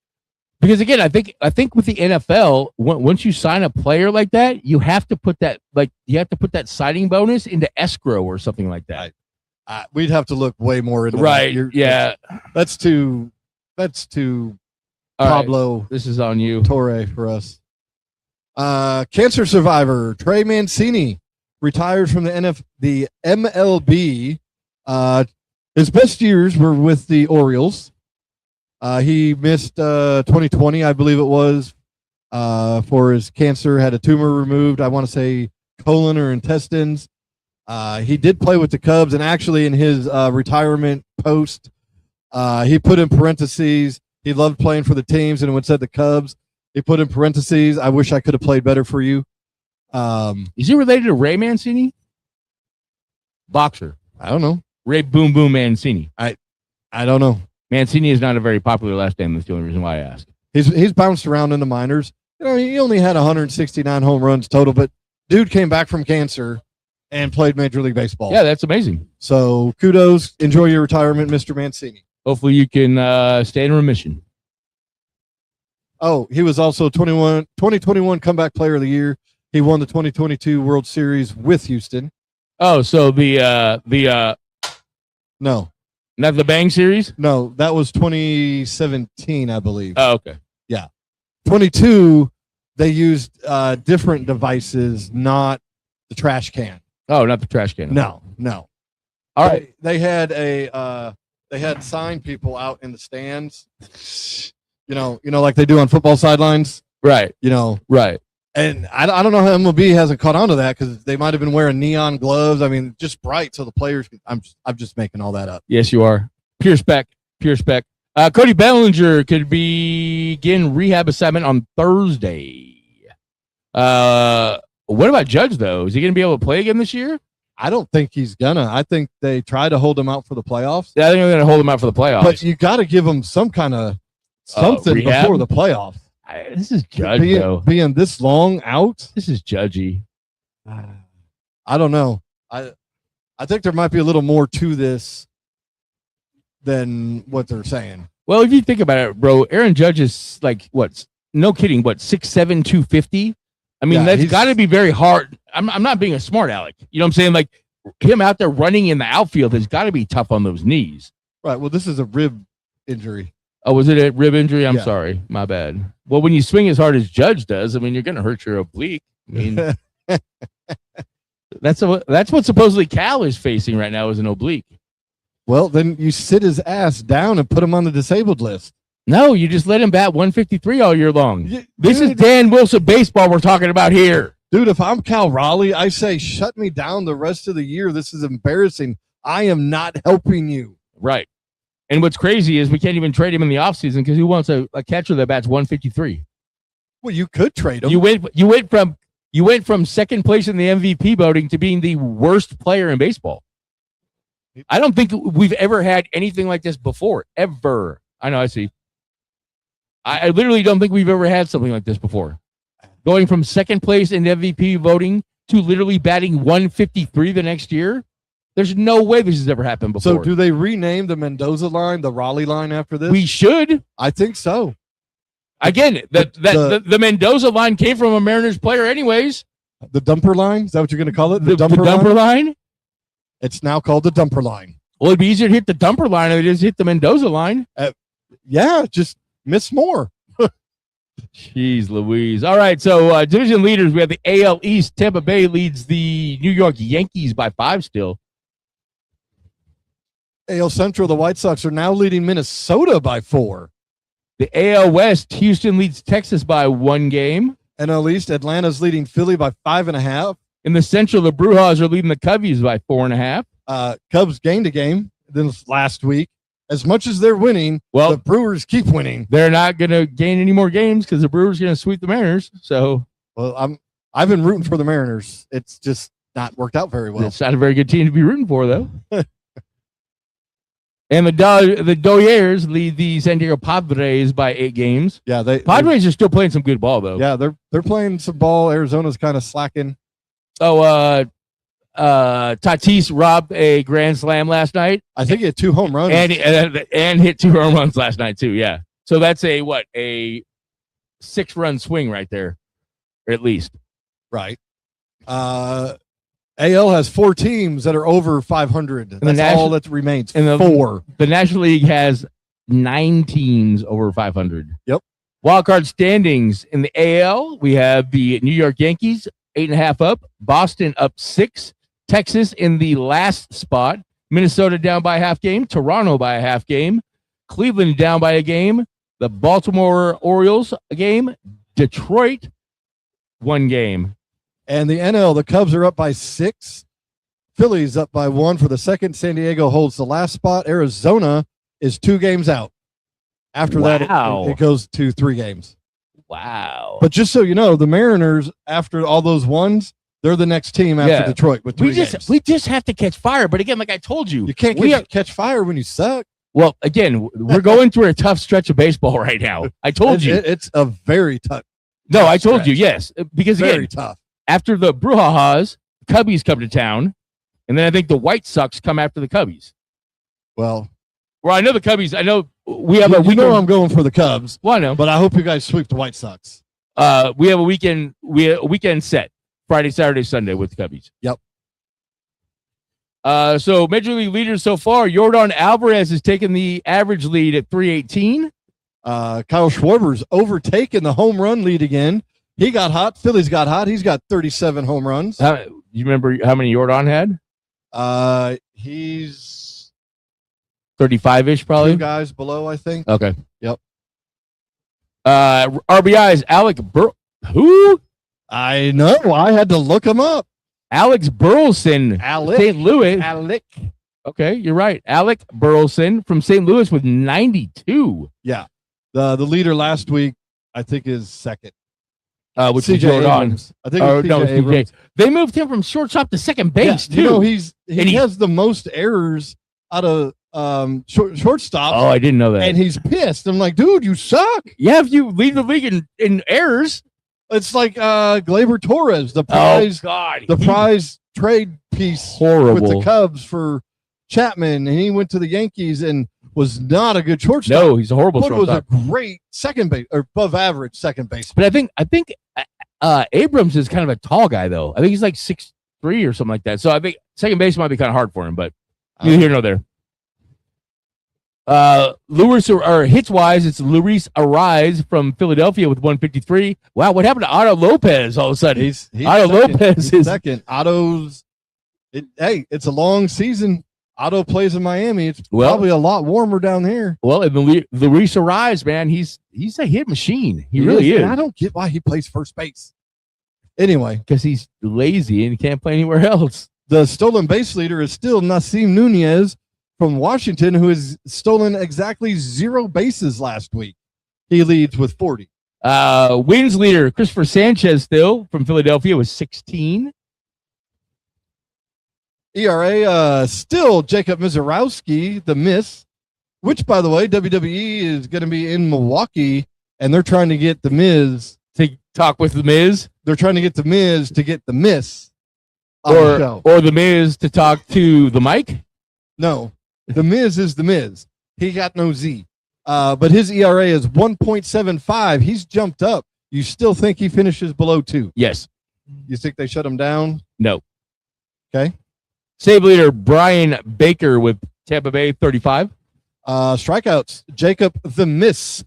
Because again, I think with the NFL, once you sign a player like that, you have to put that signing bonus into escrow or something like that. We'd have to look way more into right. That. Yeah, that's too Pablo. Right. This is on you, Torre, for us. Cancer survivor Trey Mancini retired from the MLB. His best years were with the Orioles. He missed 2020, I believe it was, for his cancer, had a tumor removed. I want to say colon or intestines. He did play with the Cubs, and actually in his retirement post, he put in parentheses, he loved playing for the teams, and when it said the Cubs, he put in parentheses, I wish I could have played better for you. Is he related to Ray Mancini? Boxer. I don't know. Ray Boom Boom Mancini. I don't know. Mancini is not a very popular last name. That's the only reason why I ask. He's bounced around in the minors. He only had 169 home runs total, but dude came back from cancer and played Major League Baseball. Yeah, that's amazing. So kudos. Enjoy your retirement, Mr. Mancini. Hopefully you can stay in remission. Oh, he was also 2021 Comeback Player of the Year. He won the 2022 World Series with Houston. Oh, so no. Not the Bang series? No, that was 2017, I believe. Oh, okay. Yeah. 22, they used different devices, not the trash can. Oh, not the trash can. No. All right. They had they had sign people out in the stands. Like they do on football sidelines. Right. Right. And I don't know how MLB hasn't caught on to that because they might have been wearing neon gloves. I mean, just bright so the players. I'm just making all that up. Yes, you are. Pure spec. Cody Bellinger could begin rehab assignment on Thursday. What about Judge, though? Is he going to be able to play again this year? I don't think he's gonna. I think they try to hold him out for the playoffs. Yeah, I think they're going to hold him out for the playoffs. But you got to give him some kind of something before the playoffs. This is Judge, though. Being this long out. This is judgy. I don't know. I think there might be a little more to this than what they're saying. Well, if you think about it, bro, Aaron Judge is like, what? No kidding. What, 6'7", 250? I mean, that's got to be very hard. I'm not being a smart aleck. You know what I'm saying? Like, him out there running in the outfield has got to be tough on those knees. Right. Well, this is a rib injury. Oh, was it a rib injury? I'm sorry. My bad. Well, when you swing as hard as Judge does, I mean, you're going to hurt your oblique. I mean, that's what supposedly Cal is facing right now is an oblique. Well, then you sit his ass down and put him on the disabled list. No, you just let him bat 153 all year long. This is Dan Wilson baseball we're talking about here. Dude, if I'm Cal Raleigh, I say shut me down the rest of the year. This is embarrassing. I am not helping you. Right. And what's crazy is we can't even trade him in the offseason because who wants a catcher that bats 153? Well, you could trade him. You went from second place in the MVP voting to being the worst player in baseball. I don't think we've ever had anything like this before. Ever. I know, I see. I literally don't think we've ever had something like this before. Going from second place in MVP voting to literally batting 153 the next year. There's no way this has ever happened before. So do they rename the Mendoza line, the Raleigh line after this? We should. I think so. Again, the Mendoza line came from a Mariners player anyways. The dumper line? Is that what you're going to call it? The dumper line? It's now called the dumper line. Well, it'd be easier to hit the dumper line than it is to hit the Mendoza line. Yeah, just miss more. Jeez Louise. All right, so division leaders, we have the AL East. Tampa Bay leads the New York Yankees by 5 still. AL Central, the White Sox are now leading Minnesota by 4. The AL West, Houston leads Texas by 1 game. NL East, Atlanta's leading Philly by 5.5. In the Central, the Brewers are leading the Cubbies by 4.5. Cubs gained a game this last week. As much as they're winning, the Brewers keep winning. They're not going to gain any more games because the Brewers are going to sweep the Mariners. So, well, I've been rooting for the Mariners. It's just not worked out very well. It's not a very good team to be rooting for, though. And the Doyers lead the San Diego Padres by 8 games. Yeah, Padres are still playing some good ball, though. Yeah, they're playing some ball. Arizona's kind of slacking. Oh, Tatis robbed a grand slam last night. I think he had 2 home runs and hit 2 home runs last night too. Yeah, so that's a 6-run swing right there, at least. Right. AL has 4 teams that are over 500. That's all that remains. And 4. The National League has 9 teams over 500. Yep. Wildcard standings in the AL, we have the New York Yankees 8.5 up, Boston up 6, Texas in the last spot, Minnesota down by a half game, Toronto by a half game, Cleveland down by a game, the Baltimore Orioles a game, Detroit 1 game. And the NL, the Cubs are up by 6. Phillies up by 1 for the second. San Diego holds the last spot. Arizona is 2 games out. After that, it goes to 3 games. Wow. But just so you know, the Mariners, after all those ones, they're the next team after Detroit with 3 games. We just have to catch fire. But again, like I told you, you can't catch fire when you suck. Well, again, we're going through a tough stretch of baseball right now. I told you. It's a very tough. No, I told you, yes. Because again, very tough. After the Brujas, the Cubbies come to town, and then I think the White Sox come after the Cubbies. Well, I know the Cubbies. I know we have you know I'm going for the Cubs. Well, I know, but I hope you guys sweep the White Sox. We have a weekend. We have a weekend set Friday, Saturday, Sunday with the Cubbies. Yep. So Major League leaders so far, Yordan Alvarez has taken the average lead at 318. Kyle Schwarber's overtaken the home run lead again. He got hot. Phillies got hot. He's got 37 home runs. You remember how many Yordan had? He's 35-ish probably. 2 guys below, I think. Okay. Yep. RBIs, Alec Burleson. Who? I know. I had to look him up. Alex Burleson, St. Louis. Alec. Okay, you're right. Alec Burleson from St. Louis with 92. Yeah. The leader last week, I think, is second. Which is CJ Jordan. Abrams. I think it's CJ Abrams. They moved him from shortstop to second base, too. You know, he has the most errors out of shortstop. Oh, I didn't know that. And he's pissed. I'm like, dude, you suck. Yeah, if you lead the league in errors. It's like Gleyber Torres, the prize trade piece with the Cubs for Chapman, and he went to the Yankees and was not a good shortstop. No, he's a horrible shortstop. Was a great second base or above average second base. But I think Abrams is kind of a tall guy though. I think he's like 6'3" or something like that. So I think second base might be kind of hard for him, but neither here nor there. Hits wise, it's Luis Arise from Philadelphia with 153. Wow, what happened to Otto Lopez all of a sudden? He's Lopez is second. It's a long season. Otto plays in Miami. It's probably a lot warmer down there. Well, and Luis Arise, man, he's a hit machine. He really is. I don't get why he plays first base. Anyway, because he's lazy and he can't play anywhere else. The stolen base leader is still Nasim Nunez from Washington, who has stolen exactly 0 bases last week. He leads with 40. Wins leader, Christopher Sanchez, still from Philadelphia, with 16. ERA, still Jacob Mizorowski, the Miss, which, by the way, WWE is going to be in Milwaukee, and they're trying to get the Miz to talk with the Miz. They're trying to get the Miz to get the Miss or the Miz to talk to the mic. No, the Miz is the Miz. He got no Z. But his ERA is 1.75. He's jumped up. You still think he finishes below 2? Yes. You think they shut him down? No. Okay. Save leader Brian Baker with Tampa Bay, 35. Strikeouts, Jacob the Miss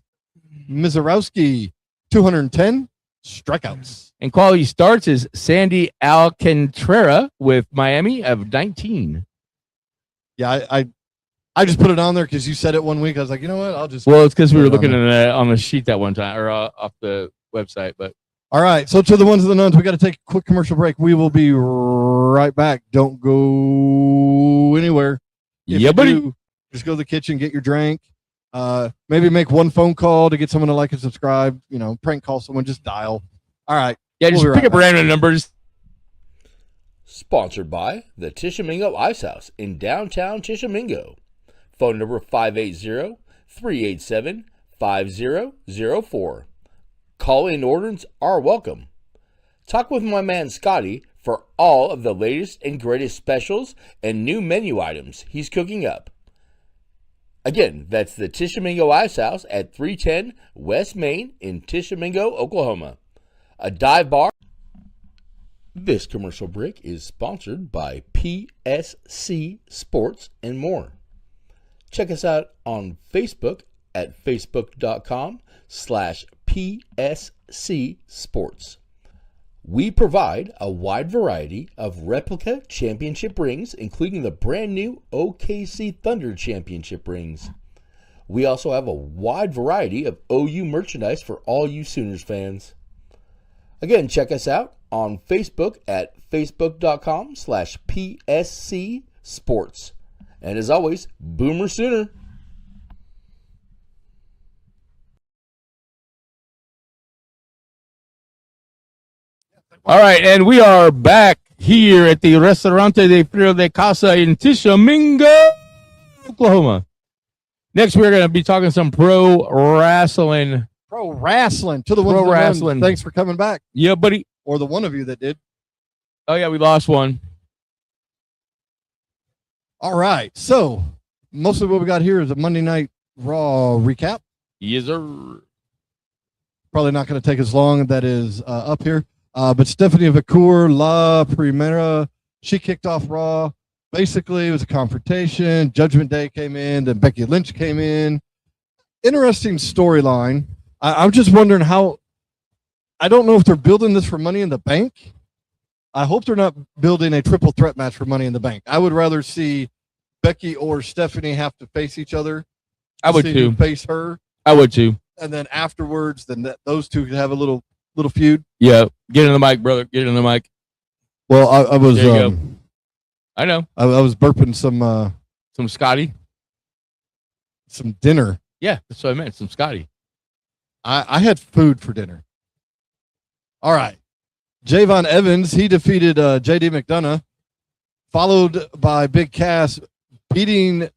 Mizorowski, 210 strikeouts. And quality starts is Sandy Alcantara with Miami of 19. Yeah, I just put it on there because you said it one week. I was like, you know what? I'll just. Well, it's because we were looking at on the sheet that one time or off the website. But all right. So to the ones of the nuns, we got to take a quick commercial break. We will be right back. Don't go anywhere. Yeah, buddy. Just go to the kitchen, get your drink. Maybe make one phone call to get someone to like and subscribe. You know, prank call someone. Just dial. All right. Yeah, just pick up random numbers. Sponsored by the Tishomingo Ice House in downtown Tishomingo. Phone number 580-387-5004. Call-in orders are welcome. Talk with my man Scotty for all of the latest and greatest specials and new menu items he's cooking up. Again, that's the Tishomingo Ice House at 310 West Main in Tishomingo, Oklahoma. A dive bar. This commercial break is sponsored by PSC Sports and more. Check us out on Facebook at facebook.com/PSC Sports. We provide a wide variety of replica championship rings, including the brand new OKC Thunder championship rings. We also have a wide variety of OU merchandise for all you Sooners fans. Again, check us out on Facebook at facebook.com/PSC Sports. And as always, Boomer Sooner. All right, and we are back here at the Restaurante de Frio de Casa in Tishomingo, Oklahoma. Next, we're going to be talking some pro wrestling. Pro wrestling. To the pro ones wrestling. Thanks for coming back. Yeah, buddy. Or the one of you that did. Oh, yeah, we lost one. All right. So, mostly what we got here is a Monday Night Raw recap. Yes, sir. Probably not going to take as long. That is up here. But Stephanie Vacour, La Primera, she kicked off Raw. Basically, it was a confrontation. Judgment Day came in. Then Becky Lynch came in. Interesting storyline. I'm just wondering how. I don't know if they're building this for Money in the Bank. I hope they're not building a triple threat match for Money in the Bank. I would rather see Becky or Stephanie have to face each other. I would too. Face her. I would too. And then afterwards, those two could have a little little feud. Yeah, get in the mic, brother. Get in the mic. Well, I was. There you go. I know. I was burping some Scotty. Some dinner. Yeah, that's what I meant. Some Scotty. I had food for dinner. All right. Javon Evans, he defeated J.D. McDonough, followed by Big Cass beating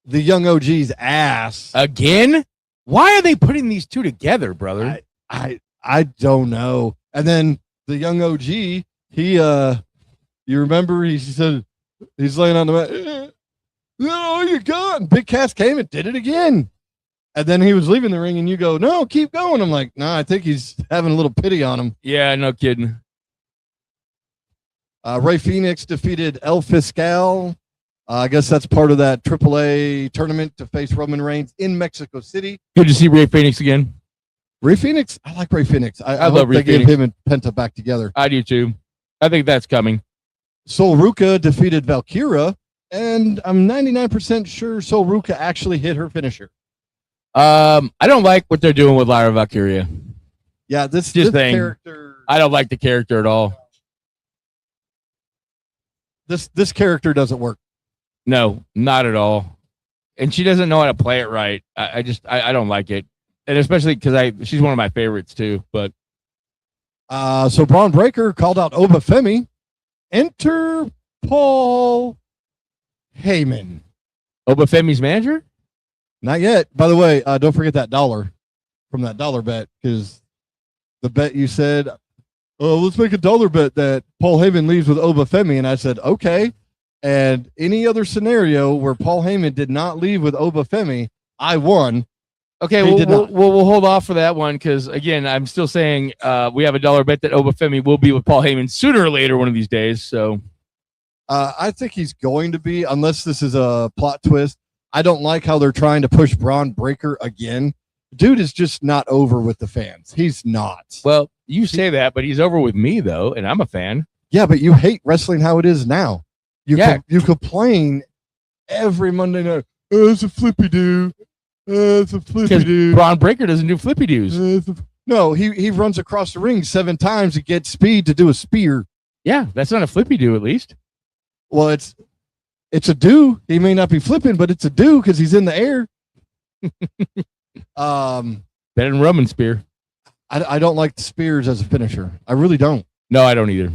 the Young OG's ass. Again? Why are they putting these two together, brother? I don't know. And then the Young OG, he you remember he said he's laying on the mat. Oh, you're gone. Big Cass came and did it again. And then he was leaving the ring and you go, no, keep going. I'm like, no, I think he's having a little pity on him. Yeah, no kidding. Ray Phoenix defeated El Fiscal. I guess that's part of that AAA tournament to face Roman Reigns in Mexico City. Good to see Ray Phoenix again. Ray Phoenix, I like Ray Phoenix. I love Ray they Phoenix. Get him and Penta back together. I do too. I think that's coming. Sol Ruca defeated Valkyra, and I'm 99% sure Sol Ruca actually hit her finisher. I don't like what they're doing with Lyra Valkyria. Yeah, this character. I don't like the character at all. This character doesn't work. No, not at all. And she doesn't know how to play it right. I don't like it. And especially because she's one of my favorites too. But so Braun Breaker called out Obafemi. Enter Paul Heyman. Obafemi's manager? Not yet. By the way, don't forget that $1 from that dollar bet, because the bet you said, oh, let's make a $1 bet that Paul Heyman leaves with Obafemi. And I said, okay. And any other scenario where Paul Heyman did not leave with Obafemi, I won. Okay, we'll hold off for that one because, again, I'm still saying we have a $1 bet that Obafemi will be with Paul Heyman sooner or later one of these days. So I think he's going to be, unless this is a plot twist. I don't like how they're trying to push Braun Breaker again. Dude is just not over with the fans. He's not. Well, you say that, but he's over with me, though, and I'm a fan. Yeah, but you hate wrestling how it is now. You complain every Monday night. Oh, it's a flippy do. It's a flippy do. Braun Breaker doesn't do flippy doos. No, he runs across the ring 7 times to get speed to do a spear. Yeah, that's not a flippy do, at least. Well, it's a do. He may not be flipping, but it's a do because he's in the air. Better than Roman spear. I don't like the spears as a finisher. I really don't. No, I don't either.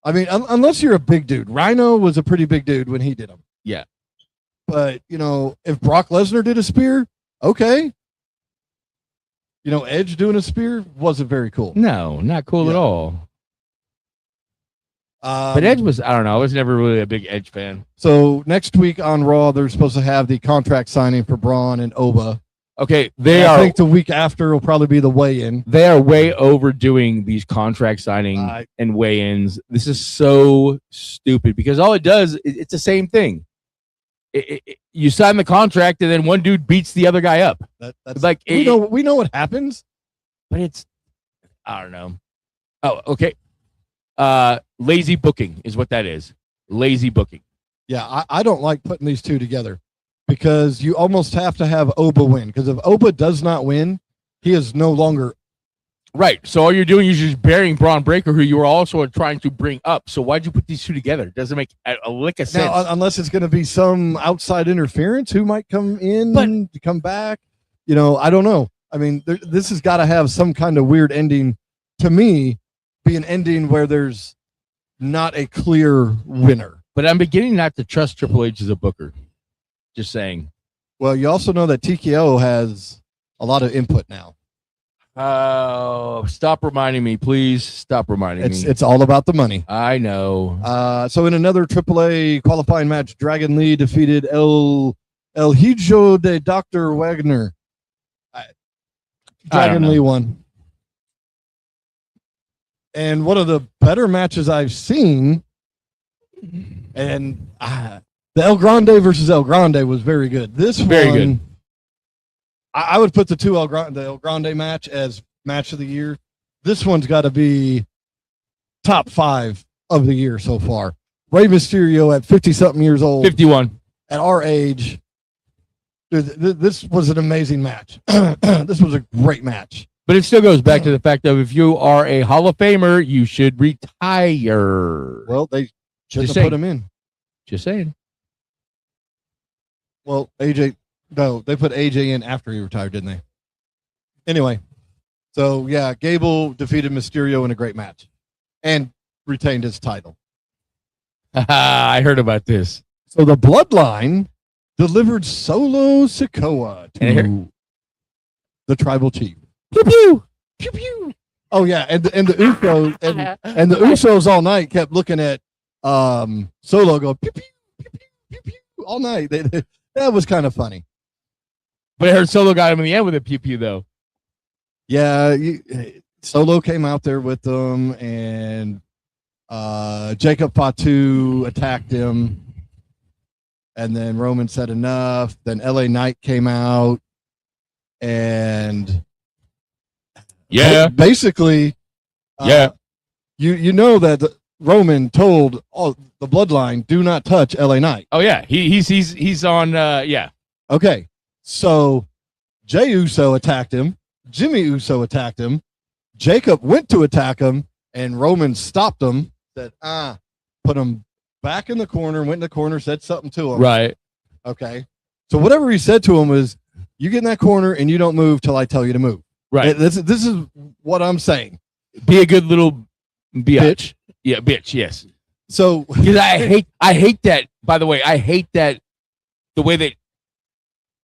I mean, unless you're a big dude. Rhino was a pretty big dude when he did them. Yeah. But, if Brock Lesnar did a spear, okay. Edge doing a spear wasn't very cool. No, not cool at all. But Edge was, I don't know, I was never really a big Edge fan. So next week on Raw, they're supposed to have the contract signing for Braun and Oba. Okay, I think the week after will probably be the weigh-in. They are way overdoing these contract signing and weigh-ins. This is so stupid because all it does, it's the same thing. You sign the contract and then one dude beats the other guy up. That's like we know what happens, but I don't know. Oh, okay. Lazy booking is what that is. Lazy booking. Yeah, I don't like putting these two together because you almost have to have Oba win. Because if Oba does not win, he is no longer right. So all you're doing is just burying Braun Breaker, who you were also trying to bring up. So why'd you put these two together? It doesn't make a lick of sense. Now, unless it's going to be some outside interference, who might come in, come back. I don't know. I mean, this has got to have some kind of weird ending. To me, be an ending where there's not a clear winner. But I'm beginning not to trust Triple H as a booker. Just saying. Well, you also know that TKO has a lot of input now. Oh, stop reminding me, please. Stop reminding me. It's all about the money. I know. So in another AAA qualifying match, Dragon Lee defeated El Hijo de Dr. Wagner. Dragon Lee won. And one of the better matches I've seen, and the El Grande versus El Grande was very good. This very one, good. I would put the El Grande match as match of the year. This one's got to be top 5 of the year so far. Rey Mysterio at 50-something years old. 51. At our age. Dude, this was an amazing match. This was a great match. But it still goes back to the fact of if you are a Hall of Famer, you should retire. Well, they shouldn't Just have put saying. him in. Just saying. Well, AJ, no, they put AJ in after he retired, didn't they? Anyway, so yeah, Gable defeated Mysterio in a great match and retained his title. I heard about this. So the Bloodline delivered Solo Sikoa to the Tribal Chief. Pew pew pew pew. Oh yeah, and the Usos and the Usos all night kept looking at Solo go pew pew pew pew pew pew all night. That was kind of funny. But I heard Solo got him in the end with a pew pew though. Yeah, Solo came out there with them, and Jacob Fatu attacked him, and then Roman said enough. Then LA Knight came out, and basically, you know that Roman told the Bloodline, do not touch LA Knight. Oh yeah, he's on. Okay, so Jey Uso attacked him. Jimmy Uso attacked him. Jacob went to attack him, and Roman stopped him. Said, put him back in the corner. Went in the corner, said something to him. Right. Okay. So whatever he said to him was, you get in that corner and you don't move till I tell you to move. Right. This is what I'm saying. Be a good little bitch. Yeah, bitch. Yes. So because I hate that. By the way, I hate that the way that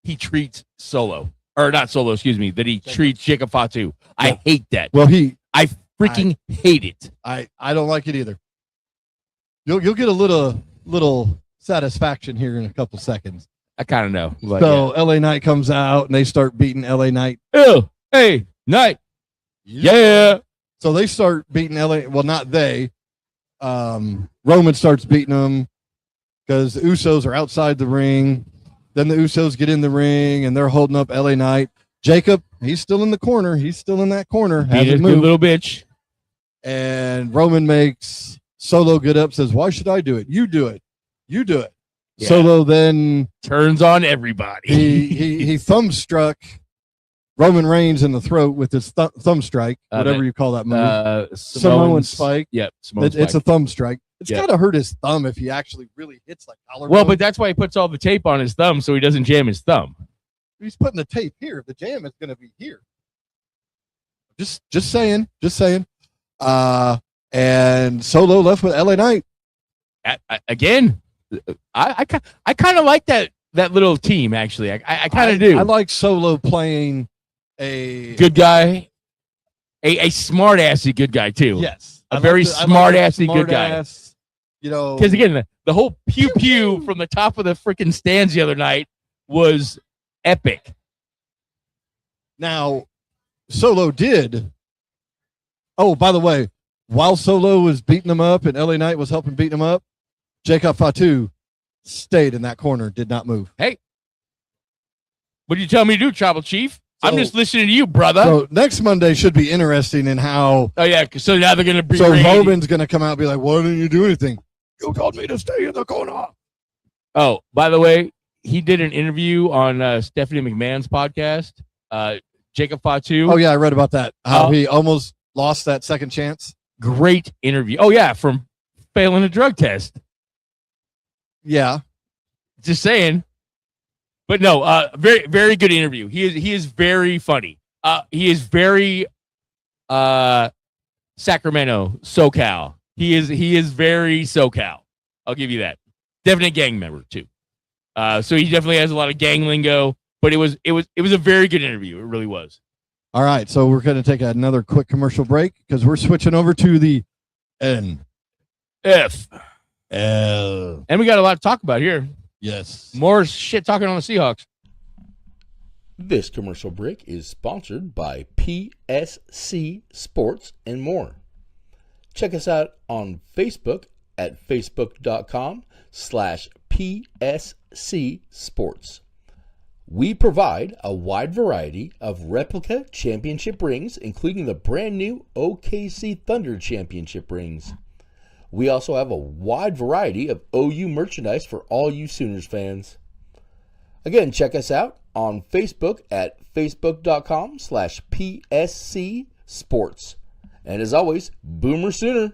he treats Solo, or not Solo, excuse me, that he treats Jacob Fatu. I hate that. Well, I freaking hate it. I don't like it either. You'll get a little satisfaction here in a couple seconds. I kind of know. But so LA Knight comes out and they start beating LA Knight. Ew, hey, Knight. Yeah. So they start beating LA. Well, not they. Roman starts beating them because the Usos are outside the ring. Then the Usos get in the ring and they're holding up LA Knight. Jacob, he's still in the corner. He's still in that corner. He's a good little bitch. And Roman makes Solo get up, says, why should I do it? You do it. You do it. Yeah. Solo then turns on everybody. he thumb struck Roman Reigns in the throat with his thumb strike, whatever you call that move. Samoan spike. Yep. It's a thumb strike. It's got to hurt his thumb if he actually really hits like collarbone. Well, but that's why he puts all the tape on his thumb so he doesn't jam his thumb. He's putting the tape here. The jam is going to be here. Just saying. And Solo left with LA Knight. Again, I kind of like that little team, actually. I kind of do. I like Solo playing a good guy, a smart-assy good guy, too. Yes. A very smart-assy good guy. You know, because, again, the whole pew-pew from the top of the freaking stands the other night was epic. Now, Solo did. Oh, by the way, while Solo was beating him up and LA Knight was helping beat him up, Jacob Fatu stayed in that corner, did not move. Hey, what do you tell me to do, Tribal Chief? I'm just listening to you, brother. So next Monday should be interesting in how. Oh yeah, so now they're gonna be. So Roman's gonna come out and be like, "Why didn't you do anything? You told me to stay in the corner." Oh, by the way, he did an interview on Stephanie McMahon's podcast. Jacob Fatu. Oh yeah, I read about that. How he almost lost that second chance. Great interview. Oh yeah, from failing a drug test. Yeah, just saying. But no, very very good interview. He is very funny. He is very Sacramento, SoCal. He is very SoCal. I'll give you that. Definite gang member too. So he definitely has a lot of gang lingo. But it was a very good interview. It really was. All right, so we're going to take another quick commercial break because we're switching over to the NFL. And we got a lot to talk about here. Yes. More shit talking on the Seahawks. This commercial break is sponsored by PSC Sports and more. Check us out on Facebook at facebook.com/PSC Sports. We provide a wide variety of replica championship rings, including the brand new OKC Thunder championship rings. We also have a wide variety of OU merchandise for all you Sooners fans. Again, check us out on Facebook at facebook.com/PSC Sports. And as always, Boomer Sooner.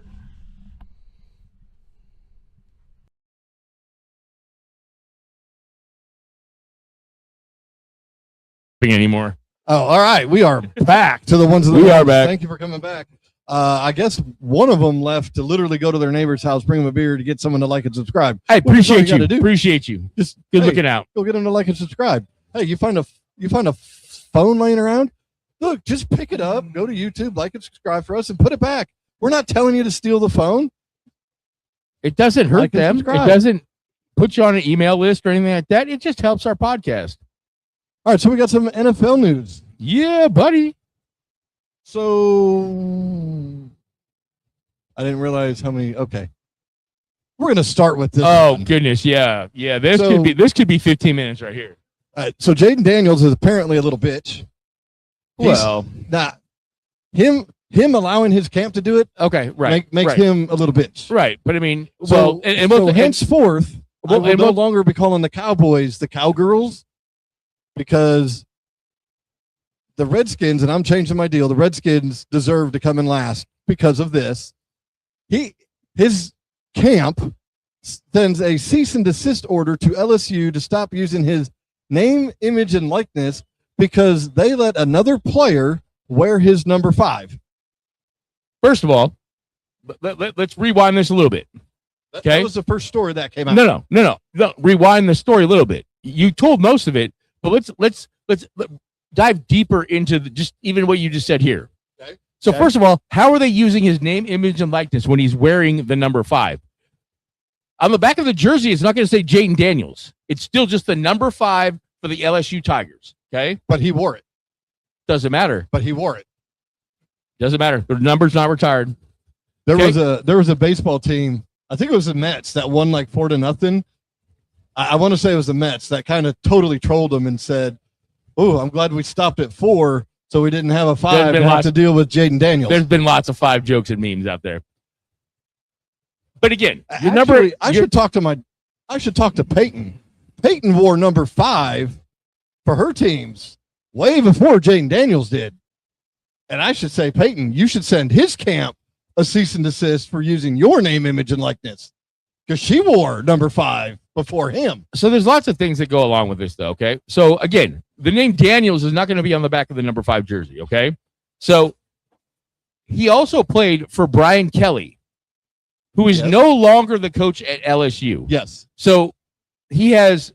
Anymore. Oh, all right. We are back to the ones of the We are back. Thank you for coming back. I guess one of them left to literally go to their neighbor's house, bring them a beer to get someone to like and subscribe. I appreciate you. Do. Appreciate you. Just good looking out. Go get them to like and subscribe. Hey, you find a phone laying around? Look, just pick it up, go to YouTube, like and subscribe for us, and put it back. We're not telling you to steal the phone. It doesn't hurt Like and them. It subscribe. doesn't put you on an email list or anything like that. It just helps our podcast. All right, so we got some NFL news. Yeah, buddy. So I didn't realize how many. Okay, we're gonna start with this. Oh one. goodness, yeah. This So- could be 15 minutes right here. So Jaden Daniels is apparently a little bitch. Well, Not him allowing his camp to do it. okay, right. Makes right, him a little bitch. right. But I mean, So, well, henceforth, I will and no we'll- longer be calling the Cowboys the Cowgirls because the Redskins, and I'm changing my deal, the Redskins deserve to come in last because of this. His camp sends a cease and desist order to LSU to stop using his name, image, and likeness because they let another player wear his number 5. first of all, let's rewind this a little bit. Okay. That was the first story that came out. No. Rewind the story a little bit. You told most of it, but let's dive deeper into just even what you just said here. Okay. So Okay. first of all, how are they using his name, image, and likeness when he's wearing the number 5? On the back of the jersey, it's not going to say Jaden Daniels. It's still just the number 5 for the LSU Tigers. Okay, But he wore it. doesn't matter. Doesn't matter. The number's not retired. There Okay. was a baseball team. I think it was the Mets that won like 4-0. I want to say it was the Mets that kind of totally trolled them and said, "Oh, I'm glad we stopped at 4, so we didn't have a 5 been and have lots- to deal with Jaden Daniels." There's been lots of 5 jokes and memes out there. But again, your Actually, number. I should talk to Peyton. Peyton wore number 5 for her teams way before Jaden Daniels did. And I should say, Peyton, you should send his camp a cease and desist for using your name, image, and likeness because she wore number 5 before him. So there's lots of things that go along with this, though. Okay. So again, the name Daniels is not going to be on the back of the number 5 jersey. Okay. So he also played for Brian Kelly, who is Yes. no longer the coach at LSU. Yes. So he has,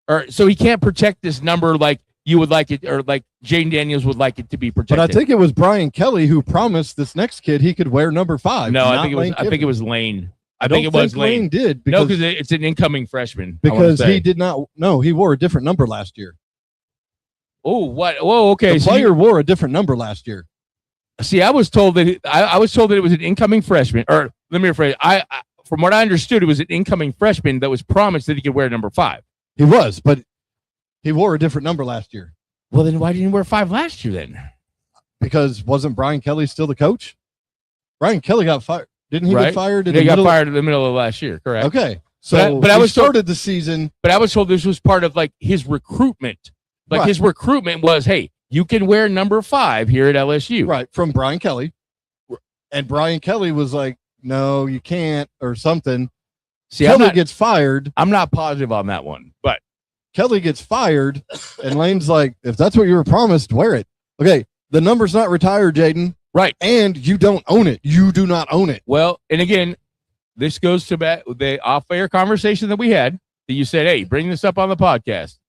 or so he can't protect this number like you would like it, or like Jaden Daniels would like it to be protected. But I think it was Brian Kelly who promised this next kid he could wear number 5. no, I not think it was. Lane I think it Kiffin. was Lane. I don't think it was Lane Lane. did No, because, because it's an incoming freshman. I wanna because say. he did not. No, he wore a different number last year. Oh, what? Whoa, okay. The so player wore a different number last year. See, I was told that I was told that it was an incoming freshman. Or let me rephrase. I from what I understood, it was an incoming freshman that was promised that he could wear number 5. He was, but he wore a different number last year Well, then why didn't he wear 5 last year then? because wasn't Brian Kelly still the coach? Brian Kelly got fired. Didn't he Right. get fired? In He the got middle? fired in the middle of last year, correct? Okay, so But I he was told- started the season. But I was told this was part of like his recruitment. Like Right. his recruitment was, hey, you can wear number 5 here at LSU. Right, from Brian Kelly. And Brian Kelly was like, no, you can't, or something. See, Kelly gets fired. I'm not positive on that one, but Kelly gets fired, and Lane's like, if that's what you were promised, wear it. Okay, the number's not retired, Jaden, right. and you don't own it. You do not own it. Well, and again, this goes to the off-air conversation that we had that you said, hey, bring this up on the podcast.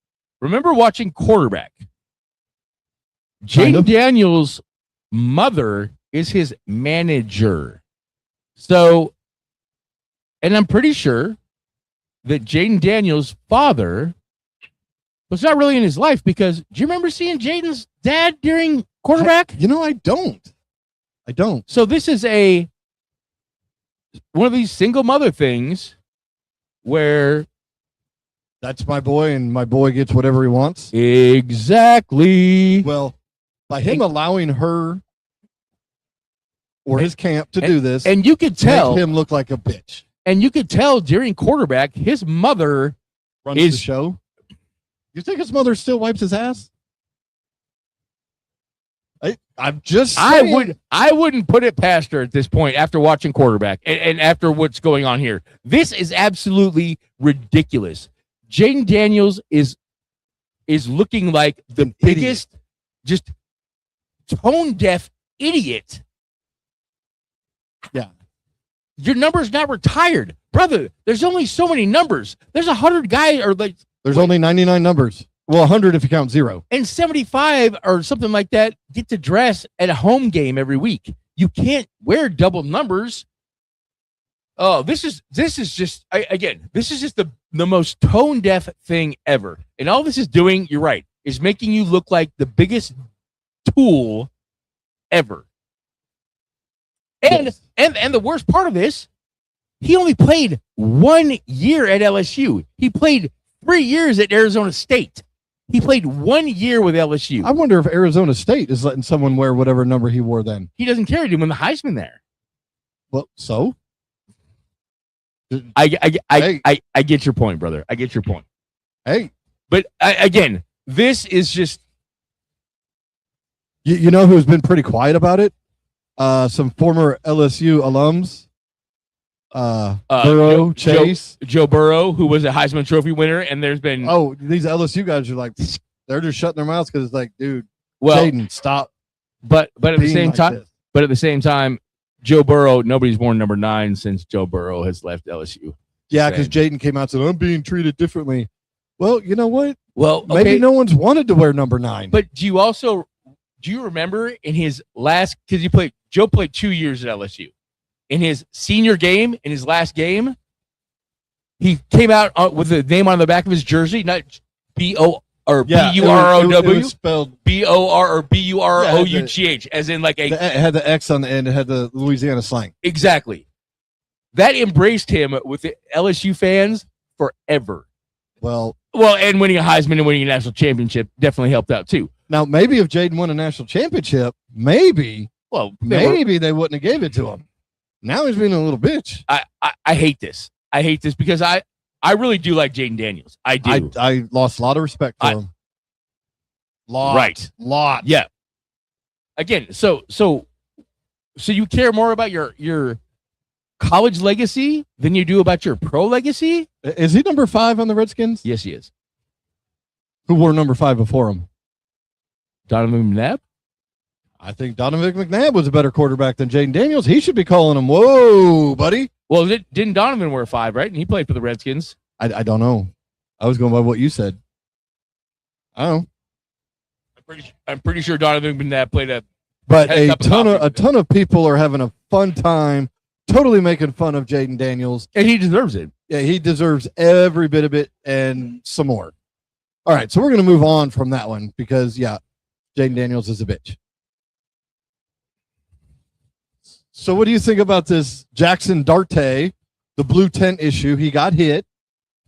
Remember watching Quarterback? Kind Jaden of. Daniels' mother is his manager. So, and I'm pretty sure that Jaden Daniels' father was not really in his life because do you remember seeing Jaden's dad during Quarterback? You know, I don't. So this is one of these single mother things where That's my boy, and my boy gets whatever he wants. exactly. Well, by him allowing her or his camp to do this, And you could tell, make him look like a bitch. and you could tell during Quarterback, his mother Runs the is- show. You think his mother still wipes his ass? I'm just saying. I wouldn't put it past her at this point after watching quarterback and after what's going on here. This is absolutely ridiculous. Jaden Daniels is looking like the biggest, just tone deaf idiot. Yeah. Your number's not retired. Brother, there's only so many numbers. There's 100 guys there's only 99 numbers. Well, 100 if you count 0. And 75 or something like that get to dress at a home game every week. You can't wear double numbers. Oh, this is just the most tone deaf thing ever. And all this is doing, you're right, is making you look like the biggest tool ever. And Yes. and the worst part of this, he only played 1 year at LSU. He played 3 years at Arizona State. He played 1 year with LSU. I wonder if Arizona State is letting someone wear whatever number he wore then. He doesn't care to win the Heisman there. Well, so? I get your point, brother. I get your point. Hey. But again, this is just. You know who's been pretty quiet about it? Some former LSU alums. Burrow, Chase. Joe Burrow, who was a Heisman Trophy winner, and there's been. Oh, these LSU guys are like, they're just shutting their mouths because it's like, dude, well, Jaden, stop. But at the same like time, this. but at the same time, Joe Burrow, nobody's worn number 9 since Joe Burrow has left LSU. Yeah, because Jaden came out and said, I'm being treated differently. Well, you know what? Well, maybe no one's wanted to wear number 9. But do you remember in his last, because Joe played 2 years at LSU. In his senior game, in his last game, he came out with the name on the back of his jersey, not B-O or B-U-R-O-W. It was spelled B-O-R or B-U-R-O-U-G-H, as in like it had the X on the end. It had the Louisiana slang. Exactly. That embraced him with the LSU fans forever. Well, and winning a Heisman and winning a national championship definitely helped out too. Now, maybe if Jaden won a national championship, maybe they wouldn't have gave it to him. Now he's being a little bitch. I hate this. I hate this because I really do like Jaden Daniels. I do. I lost a lot of respect for him. Lot. Yeah. Again, so you care more about your college legacy than you do about your pro legacy? Is he number 5 on the Redskins? Yes, he is. Who wore number 5 before him? Donovan McNabb? I think Donovan McNabb was a better quarterback than Jaden Daniels. He should be calling him, whoa, buddy. Well, didn't Donovan wear 5, right? And he played for the Redskins. I don't know. I was going by what you said. I don't know. I'm pretty sure Donovan McNabb played a. But a ton of people are having a fun time, totally making fun of Jaden Daniels. And he deserves it. Yeah, he deserves every bit of it and some more. All right, so we're going to move on from that one because, yeah, Jaden Daniels is a bitch. So what do you think about this Jackson Darte, the blue tent issue? He got hit.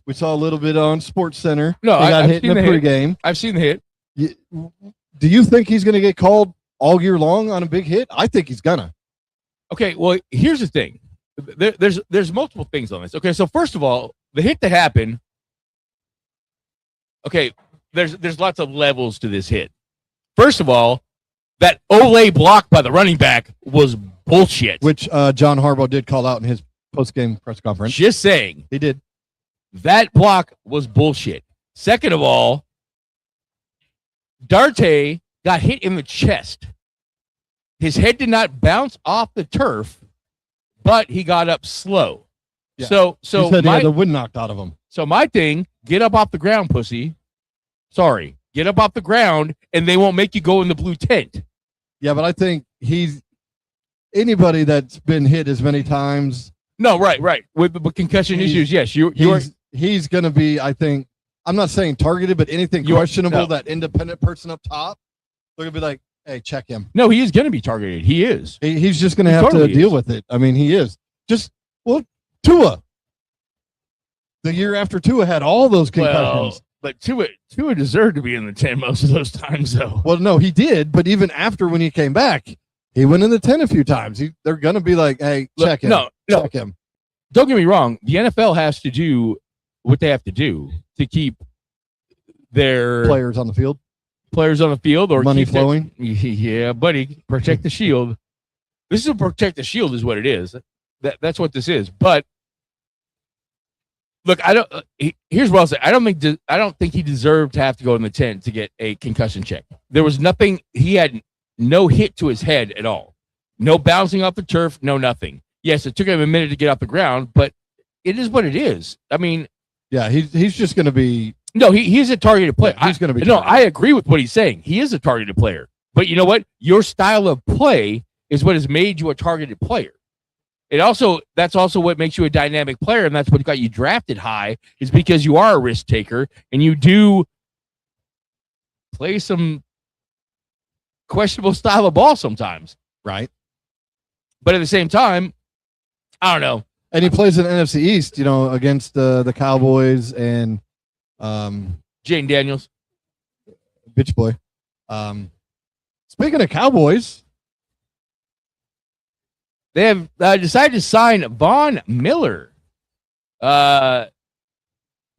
We saw a little bit on Sports Center. No, he got I've hit in the pregame. I've seen the hit. Do you think he's going to get called all year long on a big hit? I think he's gonna. Okay, well, here's the thing. There's multiple things on this. Okay, so first of all, the hit that happened. Okay, there's lots of levels to this hit. First of all, that Olay block by the running back was bullshit. Which John Harbaugh did call out in his post-game press conference. Just saying. He did. That block was bullshit. Second of all, Darte got hit in the chest. His head did not bounce off the turf, but he got up slow. Yeah. So he said he had the wind knocked out of him. So my thing, get up off the ground, pussy. Sorry. Get up off the ground, and they won't make you go in the blue tent. Yeah, but I think anybody that's been hit as many times. No, right. With concussion issues, yes. He's going to be, I think, I'm not saying targeted, but anything questionable, that independent person up top, they're going to be like, hey, check him. No, he is going to be targeted. He is. He's just going to have to deal with it. I mean, he is. Tua. The year after Tua had all those concussions. But Tua deserved to be in the 10 most of those times, though. Well, no, he did. But even after when he came back, he went in the 10 a few times. They're going to be like, hey, check him. Check him. Don't get me wrong. The NFL has to do what they have to do to keep their players on the field, or money keep flowing. Yeah, buddy, protect the shield. This is a protect the shield, is what it is. That's what this is. But look, here's what I'll say. I don't think he deserved to have to go in the tent to get a concussion check. There was nothing. He had no hit to his head at all. No bouncing off the turf. No nothing. Yes, it took him a minute to get off the ground, but it is what it is. I mean, yeah, he's just going to be. No, he's a targeted player. Yeah, he's going to be. No, I agree with what he's saying. He is a targeted player. But you know what? Your style of play is what has made you a targeted player. That's also what makes you a dynamic player, and that's what got you drafted high, is because you are a risk taker and you do play some questionable style of ball sometimes. Right. But at the same time, I don't know. And he plays in NFC East, against the Cowboys and Jaden Daniels. Bitch boy. Speaking of Cowboys, they have decided to sign Von Miller. Does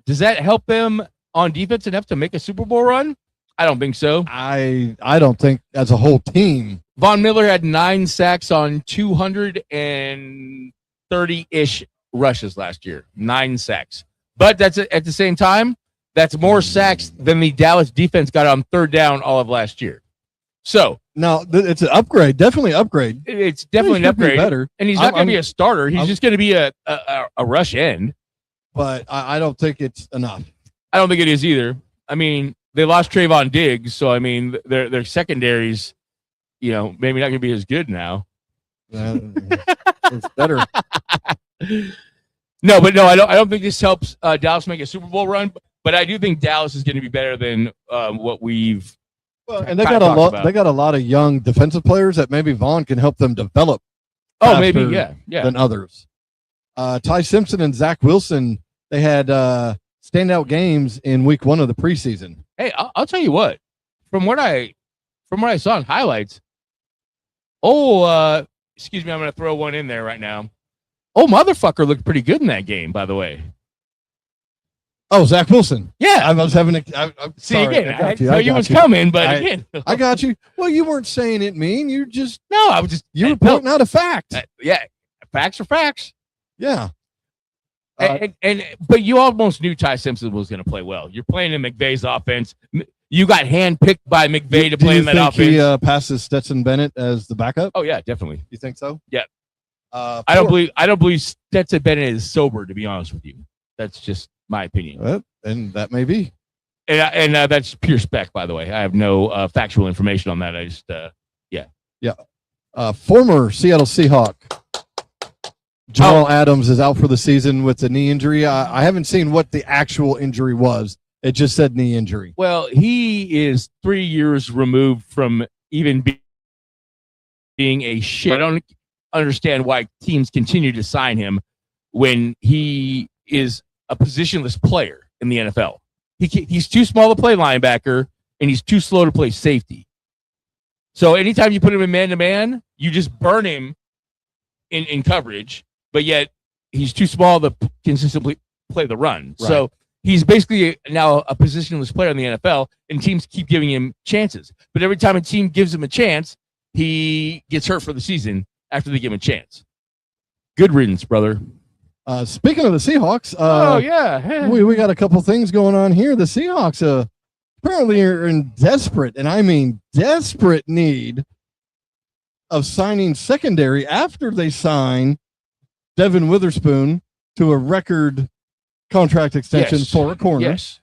that help them on defense enough to make a Super Bowl run? I don't think so. I don't think as a whole team. Von Miller had 9 sacks on 230-ish rushes last year. 9 sacks. But that's at the same time, that's more sacks than the Dallas defense got on third down all of last year. So no, it's an upgrade. Definitely upgrade. It's definitely an upgrade. Better. And he's not going to be a starter. He's just going to be a rush end. But I don't think it's enough. I don't think it is either. I mean, they lost Trayvon Diggs, so I mean, their secondaries, maybe not going to be as good now. It's better. No, I don't think this helps Dallas make a Super Bowl run. But I do think Dallas is going to be better than what we've. Well, and they got a lot of young defensive players that maybe Vaughn can help them develop. Oh, maybe, yeah. Than others. Ty Simpson and Zach Wilson, they had standout games in week 1 of the preseason. Hey, I'll tell you what. From what I saw in highlights. Excuse me, I'm going to throw one in there right now. Motherfucker looked pretty good in that game, by the way. Oh, Zach Wilson. Yeah. I was having I know you was coming, but again. I got you. Well, you weren't saying it mean. You just. No, I was just. You were pointing out a fact. Yeah. Facts are facts. Yeah. But you almost knew Ty Simpson was going to play well. You're playing in McVay's offense. You got handpicked by McVay to play in that offense. Do you think he passes Stetson Bennett as the backup? Oh, yeah, definitely. You think so? Yeah. I don't believe Stetson Bennett is sober, to be honest with you. That's just my opinion. And that may be. And that's pure spec, by the way. I have no factual information on that. I just, Yeah. Former Seattle Seahawk Jamal Adams is out for the season with a knee injury. I haven't seen what the actual injury was. It just said knee injury. Well, he is 3 years removed from even being a shit. I don't understand why teams continue to sign him when he is a positionless player in the NFL. He's too small to play linebacker, and he's too slow to play safety. So anytime you put him in man-to-man, you just burn him in coverage, but yet he's too small to consistently play the run. Right. So he's basically now a positionless player in the NFL, and teams keep giving him chances. But every time a team gives him a chance, he gets hurt for the season after they give him a chance. Good riddance, brother. Speaking of the Seahawks, we got a couple things going on here. The Seahawks apparently are in desperate, and I mean desperate need of signing secondary after they sign Devin Witherspoon to a record contract extension for a corner. Yes.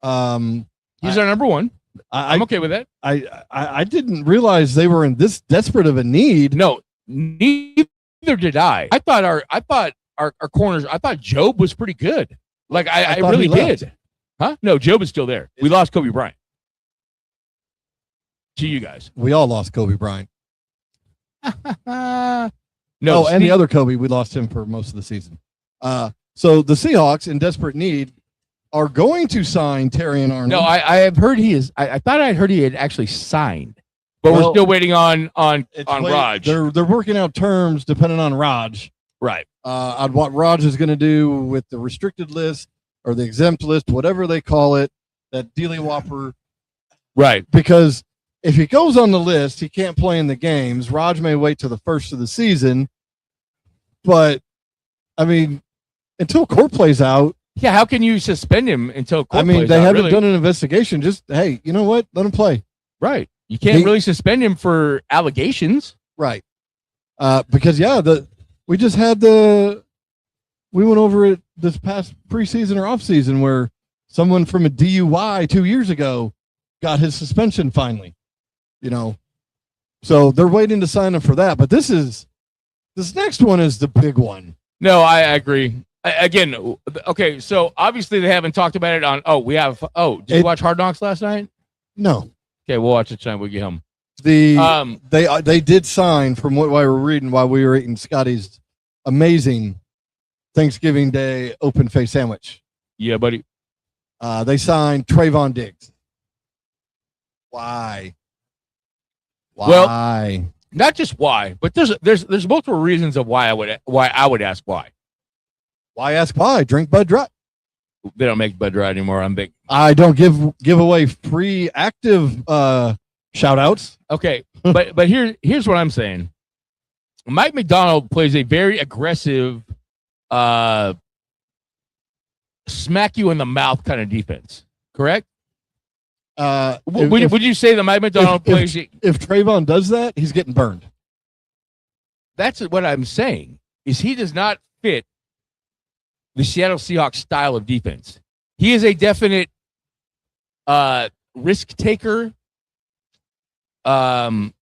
He's our number one. I'm okay with that. I didn't realize they were in this desperate of a need. No, neither did I. I thought our corners, I thought Job was pretty good. Like I really did. Huh? No, Job is still there. We lost Kobe Bryant. To you guys. We all lost Kobe Bryant. No, and the other Kobe, we lost him for most of the season. So the Seahawks, in desperate need, are going to sign Terry and Arnold. No, I have heard he is. I thought I heard he had actually signed, but we're still waiting on Raj. They're working out terms depending on Raj. Right. On what Raj is going to do with the restricted list or the exempt list, whatever they call it. that Dealey Whopper. Right. Because if he goes on the list, he can't play in the games. Raj may wait till the first of the season. But, I mean, until court plays out. Yeah, how can you suspend him until court plays out? They haven't done an investigation. Just, hey, you know what? Let him play. Right. You can't really suspend him for allegations. Right. Because, we just had we went over it this past preseason or offseason where someone from a DUI 2 years ago got his suspension finally, So they're waiting to sign him for that. But this next one is the big one. No, I agree. Again, okay, so obviously they haven't talked about it on. Did you watch Hard Knocks last night? No. Okay, we'll watch it tonight. We get home. They did sign from what I were reading while we were eating Scotty's amazing Thanksgiving Day open face sandwich. Yeah, buddy. They signed Trayvon Diggs. Why? Well, not just why, but there's multiple reasons of why I would ask why. Why ask why? Drink Bud Dry. They don't make Bud Dry anymore. I'm big. I don't give away free active shout outs. Okay, but here's what I'm saying. Mike McDonald plays a very aggressive smack you in the mouth kind of defense, correct? Would you say that Mike McDonald plays? If Trayvon does that, he's getting burned. That's what I'm saying. Is he does not fit the Seattle Seahawks style of defense. He is a definite risk taker. I'm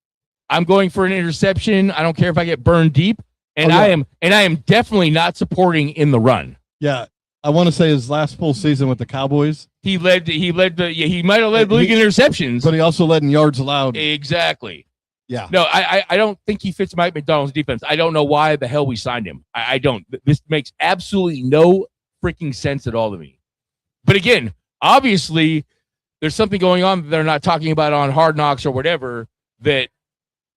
going for an interception. I don't care if I get burned deep, and I am definitely not supporting in the run. Yeah. I want to say his last full season with the Cowboys. He might have led the league in interceptions, but he also led in yards allowed. Exactly. Yeah. No, I don't think he fits Mike McDonald's defense. I don't know why the hell we signed him. I don't. This makes absolutely no freaking sense at all to me. But again, obviously, there's something going on that they're not talking about on Hard Knocks or whatever that.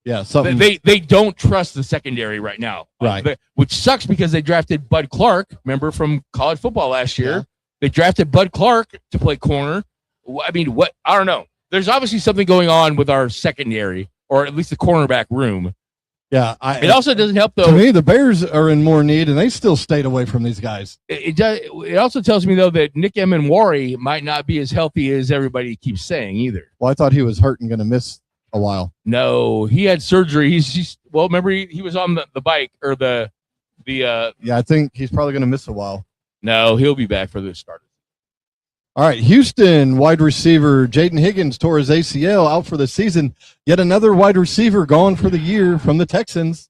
Yeah, something. They don't trust the secondary right now, right? Which sucks because they drafted Bud Clark. Remember from college football last year, yeah. They drafted Bud Clark to play corner. I mean, what? I don't know. There's obviously something going on with our secondary, or at least the cornerback room. Yeah, it also doesn't help though. To me, the Bears are in more need, and they still stayed away from these guys. It does. It also tells me though that Nick Emenwari might not be as healthy as everybody keeps saying either. Well, I thought he was hurt and going to miss a while. No, he had surgery. He's remember he was on the bike or the yeah, I think he's probably going to miss a while. No, he'll be back for the start. All right, Houston wide receiver Jaden Higgins tore his ACL, out for the season. Yet another wide receiver gone for the year from the Texans.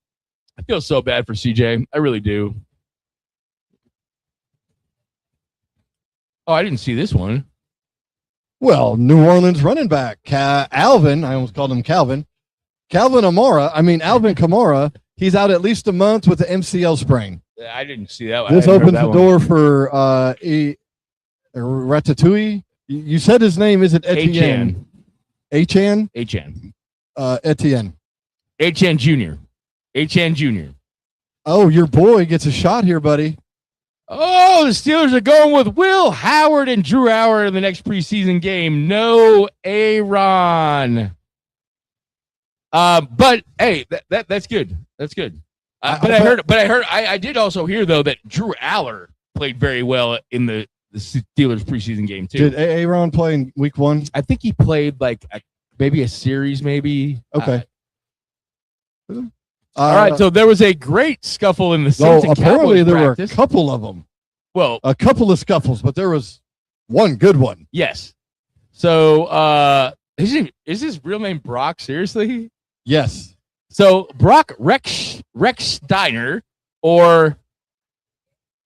I feel so bad for CJ. I really do. Oh, I didn't see this one. Well, New Orleans running back Alvin, I almost called him Calvin Amara. Alvin Kamara. He's out at least a month with the MCL sprain. I didn't see that. This opens the door for Ratatouille. You said his name isn't Etienne. Etienne. Etienne. Etienne Jr. Oh, your boy gets a shot here, buddy. Oh, the Steelers are going with Will Howard and Drew Howard in the next preseason game. No Aaron. But hey, that's good. That's good. I did also hear though that Drew Aller played very well in the Steelers preseason game too. Did Aaron play in week 1? I think he played like maybe a series, maybe. Okay. All right, so there was a great scuffle in the Saints and apparently Cowboys there practice. were a couple of them. Well, a couple of scuffles, but there was one good one. Yes. So, is his real name Brock? Seriously? Yes. So Brock Rex Steiner or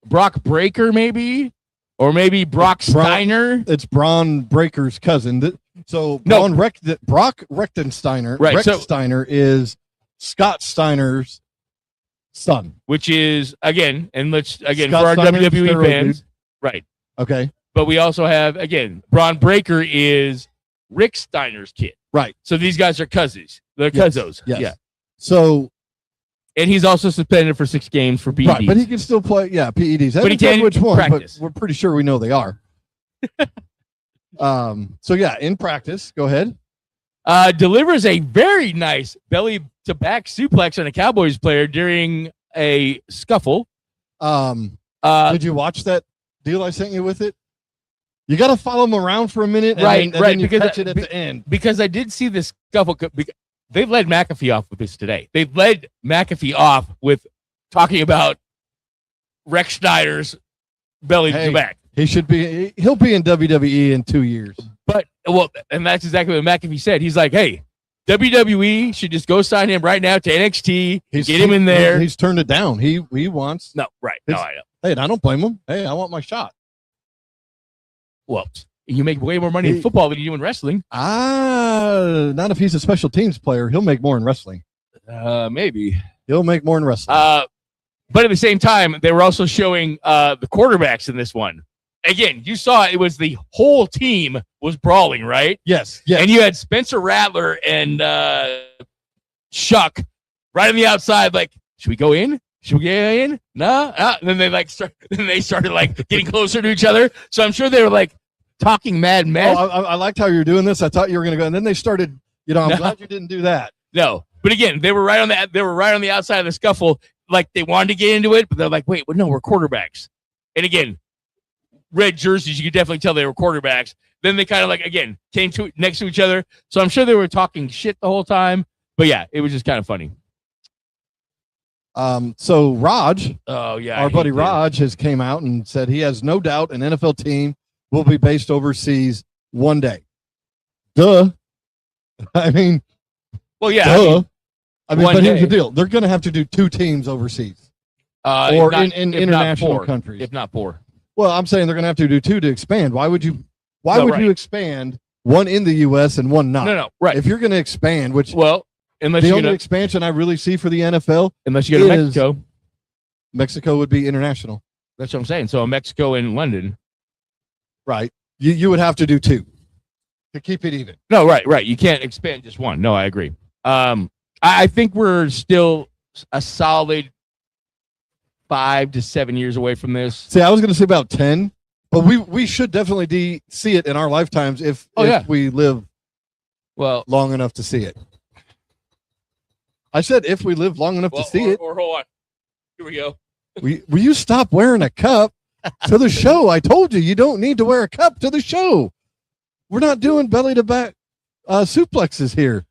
Brock Breaker, maybe, or maybe Brock Steiner. It's Braun Breaker's cousin. So no. Brock Rechtensteiner. Right. Rex Steiner is Scott Steiner's son, which is again for Scott our Steiner's WWE fans, dude. Right? Okay, but we also have Braun Breaker is Rick Steiner's kid, right? So these guys are cousins. They're cousins. Yes. Yeah. So, and he's also suspended for 6 games for PEDs. Right, but he can still play. Yeah, PEDs. But he can't which one? practice. But we're pretty sure we know they are. So yeah, in practice, go ahead. Delivers a very nice belly to back suplex on a Cowboys player during a scuffle. Did you watch that deal I sent you with it? You got to follow him around for a minute, right? Then you catch it at the end. Because I did see this scuffle. They've led McAfee off with this today. They've led McAfee off with talking about Rex Schneider's belly to back. He'll be in WWE in 2 years. But and that's exactly what McAfee said. He's like, hey, WWE should just go sign him right now to NXT. Get him in there. He's turned it down. He wants no right. No, I know. Hey, and I don't blame him. Hey, I want my shot. Well, you make way more money in football than you do in wrestling. Not if he's a special teams player. He'll make more in wrestling. Maybe he'll make more in wrestling. But at the same time, they were also showing the quarterbacks in this one. Again, you saw it was the whole team was brawling, right? Yes. And you had Spencer Rattler and Shuck right on the outside, like, should we go in? Should we get in? No. And then they started like getting closer to each other. So I'm sure they were like talking mad mess. Oh, I liked how you were doing this. I thought you were going to go, and then they started. I'm glad you didn't do that. No, but again, they were right on that. They were right on the outside of the scuffle. Like they wanted to get into it, but they're like, wait, no, we're quarterbacks. And again, red jerseys, you could definitely tell they were quarterbacks. Then they kind of like again came next to each other. So I'm sure they were talking shit the whole time. But yeah, it was just kind of funny. So Raj, our buddy Raj has came out and said he has no doubt an NFL team will be based overseas one day. Duh. I mean, well, yeah. Duh. But here's the deal: they're going to have to do 2 teams overseas, or in international countries, if not 4. Well, I'm saying they're going to have to do 2 to expand. Why would you? Why would you expand one in the U.S. and one not? No, right. If you're going to expand, unless the only expansion I really see for the NFL, unless you go to Mexico, Mexico would be international. That's what I'm saying. So Mexico and London, right? You would have to do 2 to keep it even. No, right. You can't expand just one. No, I agree. I think we're still a solid 5 to 7 years away from this. See, I was going to say about 10, but we should definitely see it in our lifetimes if we live long enough to see it. I said if we live long enough to see it. Or hold on. Here we go. Will you stop wearing a cup to the show? I told you don't need to wear a cup to the show. We're not doing belly to back suplexes here.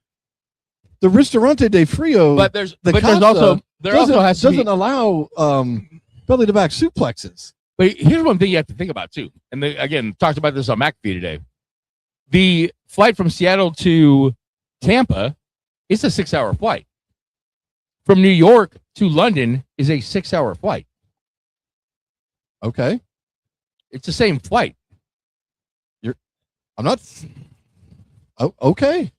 The Ristorante de Frio, but there doesn't allow belly to back suplexes. But here's one thing you have to think about too, and they, again talked about this on McAfee today. The flight from Seattle to Tampa is a 6-hour flight. From New York to London is a 6-hour flight. Okay, it's the same flight. I'm not. Oh, okay.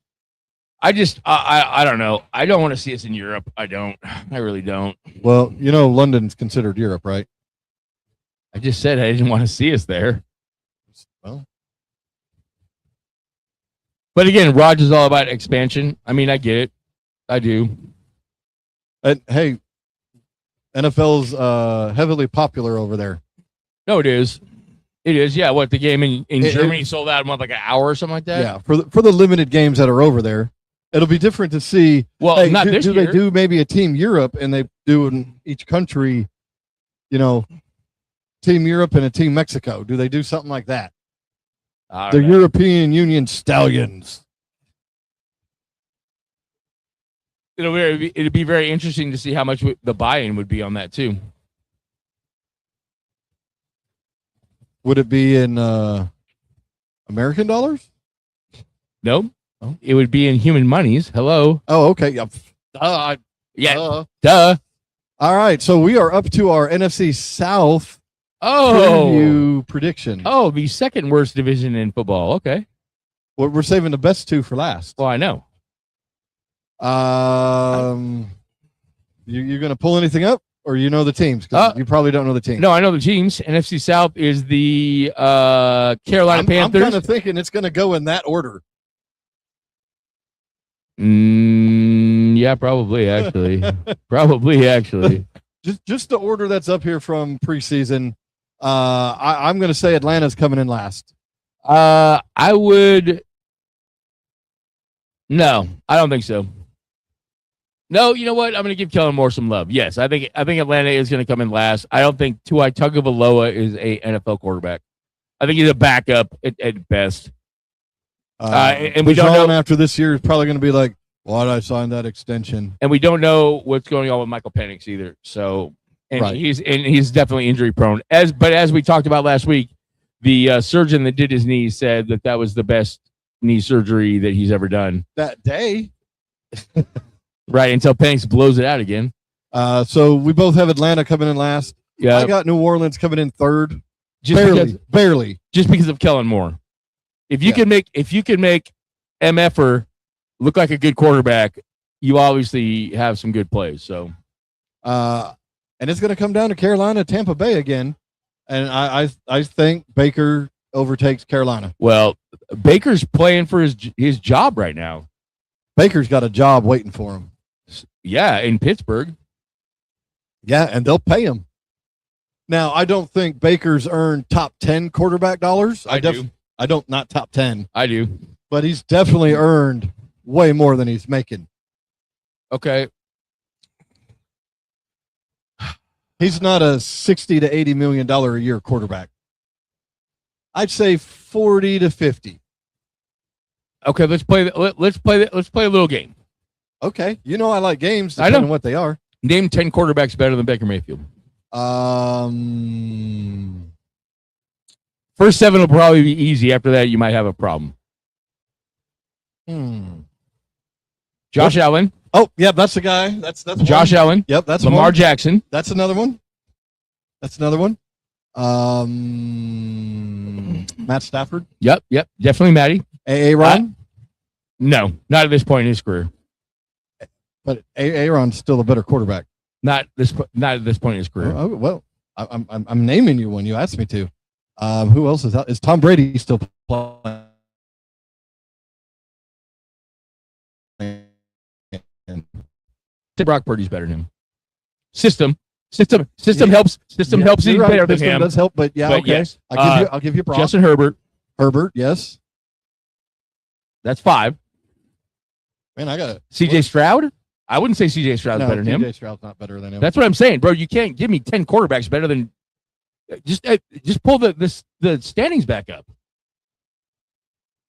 I don't know. I don't want to see us in Europe. I don't. I really don't. Well, London's considered Europe, right? I just said I didn't want to see us there. Well, but again, Raj is all about expansion. I mean, I get it. I do. And hey, NFL's heavily popular over there. No, it is. It is. Yeah. What, the game in Germany sold out in like an hour or something like that? Yeah. For the limited games that are over there, it'll be different to see. Well, hey, not this year. They do maybe a Team Europe and they do in each country, Team Europe and a Team Mexico. Do they do something like that? The European Union Stallions. It'd be very interesting to see how much the buy-in would be on that too. Would it be in American dollars? No. Oh. It would be in human monies. Hello. Oh, okay. Yeah. Duh. All right. So we are up to our NFC South preview prediction. Oh, the second worst division in football. Okay. Well, we're saving the best 2 for last. Well, I know. You going to pull anything up? Or the teams? Because you probably don't know the teams. No, I know the teams. NFC South is the Carolina Panthers. I'm kind of thinking it's going to go in that order. Yeah, probably actually. Just the order that's up here from preseason. I'm going to say Atlanta's coming in last. I would. No, I don't think so. No, you know what? I'm going to give Kellen Moore some love. Yes, I think Atlanta is going to come in last. I don't think Tua Tagovailoa is a NFL quarterback. I think he's a backup at best. And we don't know after this year is probably going to be like, why did I sign that extension? And we don't know what's going on with Michael Penix either. So, and he's definitely injury prone. But as we talked about last week, the surgeon that did his knee said that was the best knee surgery that he's ever done that day. Right, until Penix blows it out again. So we both have Atlanta coming in last. Yeah, I got New Orleans coming in third. Barely, just because of Kellen Moore. If you can make MFer look like a good quarterback, you obviously have some good plays. So, and it's going to come down to Carolina, Tampa Bay again, and I think Baker overtakes Carolina. Well, Baker's playing for his job right now. Baker's got a job waiting for him. Yeah, in Pittsburgh. Yeah, and they'll pay him. Now, I don't think Baker's earned top 10 quarterback dollars. I do. I don't, not top 10. I do. But he's definitely earned way more than he's making. Okay. He's not a $60 to $80 million a year quarterback. I'd say 40 to 50. Okay, let's play a little game. Okay. You know I like games depending on what they are. Name 10 quarterbacks better than Baker Mayfield. First 7 will probably be easy. After that, you might have a problem. Josh Allen. Oh, yeah, that's the guy. That's Josh one. Allen. Yep, that's Lamar one. Jackson. That's another one. Matt Stafford. Yep, definitely Matty. Aaron. No, not at this point in his career. But Aaron's still a better quarterback. Not at this point in his career. Oh, well, I'm naming you one. You asked me to. Who else is out? Is Tom Brady still playing? Brock Purdy's better than him. System helps. System helps. He's better than him. Does help, but yeah, but okay. Yes, I'll give you Brock. Justin Herbert. Yes. That's 5. Man, I got it. C.J. Stroud. I wouldn't say C.J. Stroud's better than him. C.J. Stroud's not better than him. That's what I'm saying, bro. You can't give me 10 quarterbacks better than. Just pull the standings back up.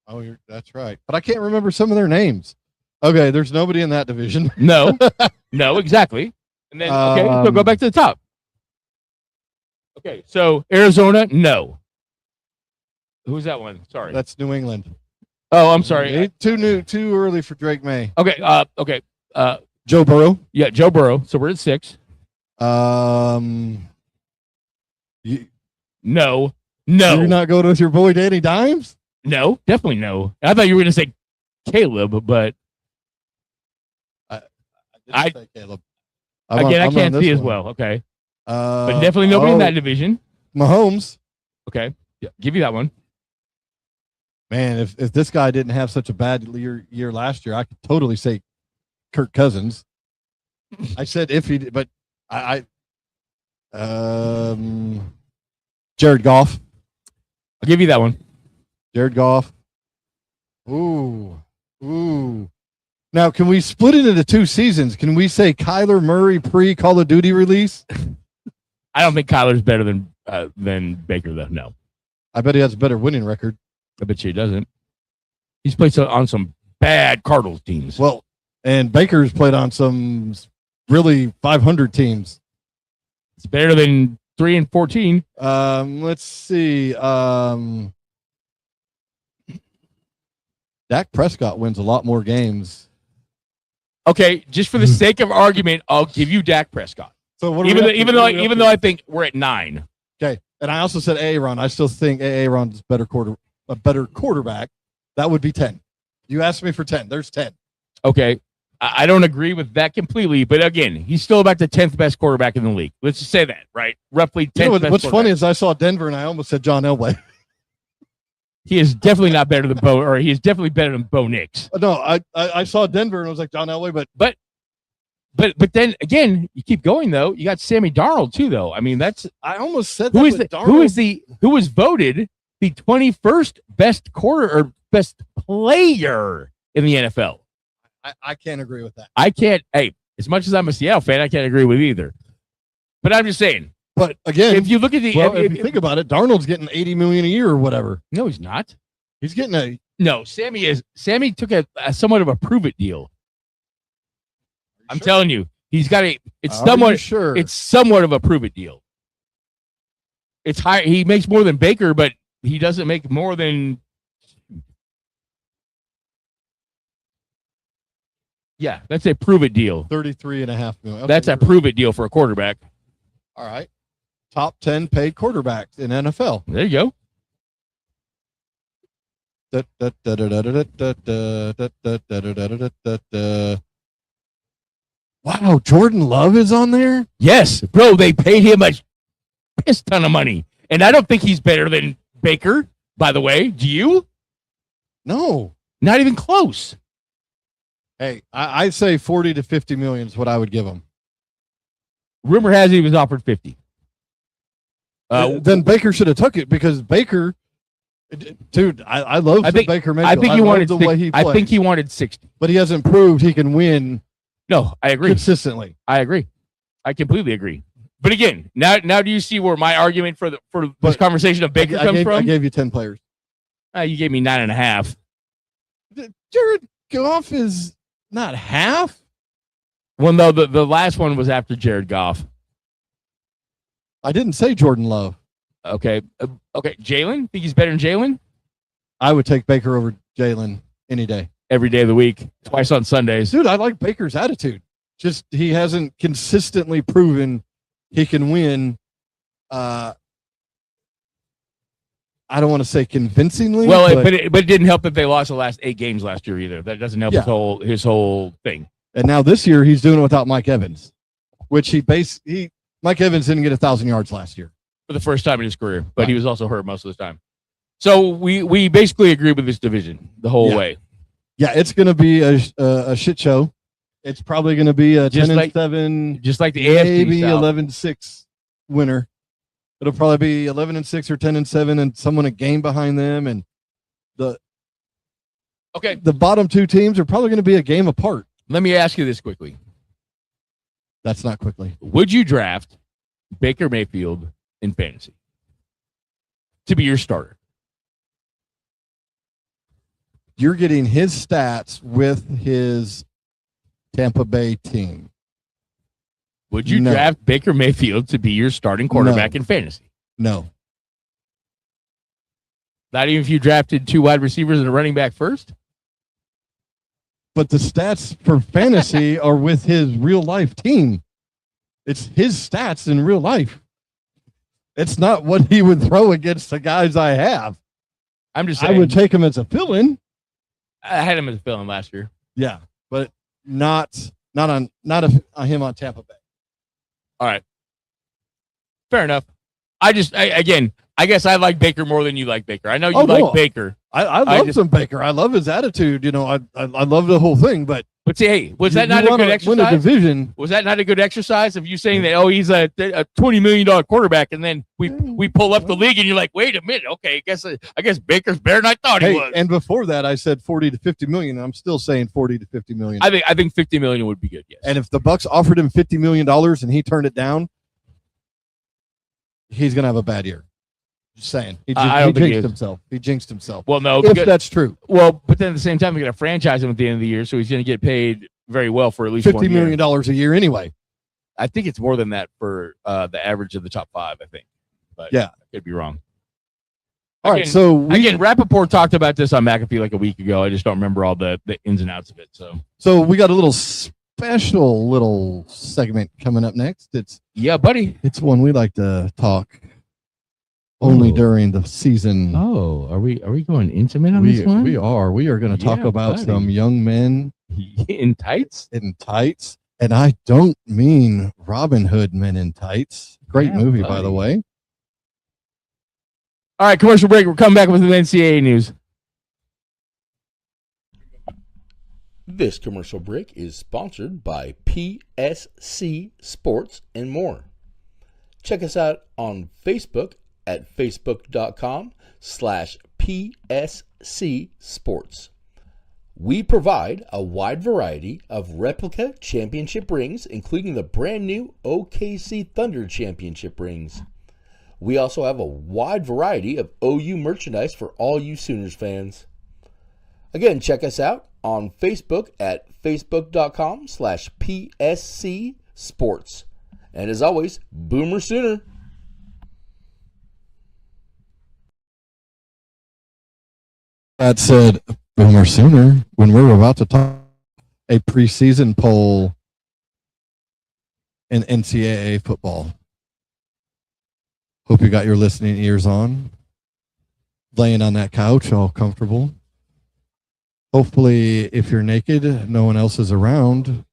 Oh, that's right. But I can't remember some of their names. Okay, there's nobody in that division. No, exactly. And then so go back to the top. Okay, so Arizona, no. Who's that one? Sorry, that's New England. Oh, I'm sorry. Too early for Drake May. Okay. Joe Burrow. Yeah, Joe Burrow. So we're at 6. No. You're not going with your boy Danny Dimes? No, definitely no. I thought you were going to say Caleb, but I didn't say Caleb. I can't see as well. Okay. But definitely nobody in that division. Mahomes. Okay. Yeah, give you that one. Man, if this guy didn't have such a bad year last year, I could totally say Kirk Cousins. I said if he did, but Jared Goff. I'll give you that one. Jared Goff. Ooh. Now, can we split it into 2 seasons? Can we say Kyler Murray pre-Call of Duty release? I don't think Kyler's better than Baker, though. No. I bet he has a better winning record. I bet you he doesn't. He's played on some bad Cardinals teams. Well, and Baker's played on some really 500 teams. It's better than 3-14. Let's see. Dak Prescott wins a lot more games. Okay, just for the sake of argument, I'll give you Dak Prescott. So even though I think we're at 9. Okay, and I also said Aaron. I still think Aaron's a better quarterback. That would be 10. You asked me for 10. There's 10. Okay, I don't agree with that completely, but again, he's still about the 10th best quarterback in the league. Let's just say that, right? Roughly 10th best. What's funny is I saw Denver and I almost said John Elway. He is definitely not better than Bo, or he is definitely better than Bo Nix. No, I saw Denver and I was like John Elway, but then again, you keep going though. You got Sammy Darnold too, though. I mean, I almost said that. Who was voted the 21st best best player in the NFL. I can't agree with that. I can't. Hey, as much as I'm a Seattle fan, I can't agree with either. But I'm just saying. But again, if you look at the, if you think about it, Darnold's getting $80 million a year or whatever. No, he's not. He's getting Sammy took a somewhat of a prove it deal. I'm telling you, he's got a. It's somewhat of a prove it deal. It's high. He makes more than Baker, but he doesn't make more than. Yeah, that's a prove it deal. $33.5 million. Okay, that's a prove it deal for a quarterback. All right. Top 10 paid quarterbacks in NFL. There you go. Wow, Jordan Love is on there? Yes, bro, they paid him a piss ton of money. And I don't think he's better than Baker, by the way. Do you? No. Not even close. Hey, I say 40 to 50 million is what I would give him. Rumor has it he was offered 50. Then Baker should have took it because Baker, dude, I love Baker Mayfield. I think he wanted the way he played. I think he wanted 60. But he hasn't proved he can win. No, I agree. Consistently. I agree. I completely agree. But again, now do you see where my argument for this conversation of Baker comes from? I gave you 10 players. You gave me 9.5. Jared Goff is not half. Well, no, the last one was after Jared Goff. I didn't say Jordan Love. Okay. Jalen? Think he's better than Jalen? I would take Baker over Jalen any day. Every day of the week, twice on Sundays. Dude, I like Baker's attitude. Just he hasn't consistently proven he can win. I don't want to say convincingly. Well, but it didn't help that they lost the last 8 games last year either. That doesn't help his whole thing. And now this year he's doing it without Mike Evans, which Mike Evans didn't get 1,000 yards last year for the first time in his career, but he was also hurt most of the time. So we basically agree with this division the whole way. Yeah, it's going to be a shit show. It's probably going to be a 10-7, just like the AFC maybe South. 11-6 winner. It'll probably be 11-6 or 10-7, and someone a game behind them, and the bottom 2 teams are probably going to be a game apart. Let me ask you this quickly. That's not quickly. Would you draft Baker Mayfield in fantasy to be your starter? You're getting his stats with his Tampa Bay team. Would you draft Baker Mayfield to be your starting quarterback in fantasy? No. Not even if you drafted 2 wide receivers and a running back first? But the stats for fantasy are with his real life team. It's his stats in real life. It's not what he would throw against the guys I have. I'm just saying. I would take him as a fill-in. I had him as a fill-in last year. Yeah, but not him on Tampa Bay. All right. Fair enough. I guess I like Baker more than you like Baker. I know you like Baker. I love some Baker. I love his attitude. You know, I love the whole thing. But see, hey, was that not a good exercise? Win a division. Was that not a good exercise of you saying that? Oh, he's a $20 million quarterback, and then we pull up the league, and you're like, wait a minute, okay, I guess Baker's better than I thought he was. And before that, I said 40 to 50 million. I'm still saying 40 to 50 million. I think 50 million would be good. Yes. And if the Bucs offered him $50 million and he turned it down, he's gonna have a bad year. Just saying. He jinxed himself. He jinxed himself. Well, no. If that's true. Well, but then at the same time, you're going to franchise him at the end of the year, so he's going to get paid very well for at least $50 million a year anyway. I think it's more than that for the average of the top 5, I think. But I could be wrong. All right, so Rappaport talked about this on McAfee like a week ago. I just don't remember all the ins and outs of it. So we got a little special little segment coming up next. Buddy. It's one we like to talk only during the season. Oh, are we going intimate on this one? We are. We are going to talk about some young men in tights. And I don't mean Robin Hood Men in Tights. Great movie, by the way. All right, commercial break. We're coming back with the NCAA news. This commercial break is sponsored by PSC Sports and More. Check us out on Facebook at facebook.com/PSC Sports. We provide a wide variety of replica championship rings, including the brand new OKC Thunder championship rings. We also have a wide variety of OU merchandise for all you Sooners fans. Again, check us out on Facebook at facebook.com/PSC Sports. And as always, Boomer Sooner. That said, Boomer Sooner, when we're about to talk a preseason poll in NCAA football. Hope you got your listening ears on. Laying on that couch, all comfortable. Hopefully, if you're naked, no one else is around.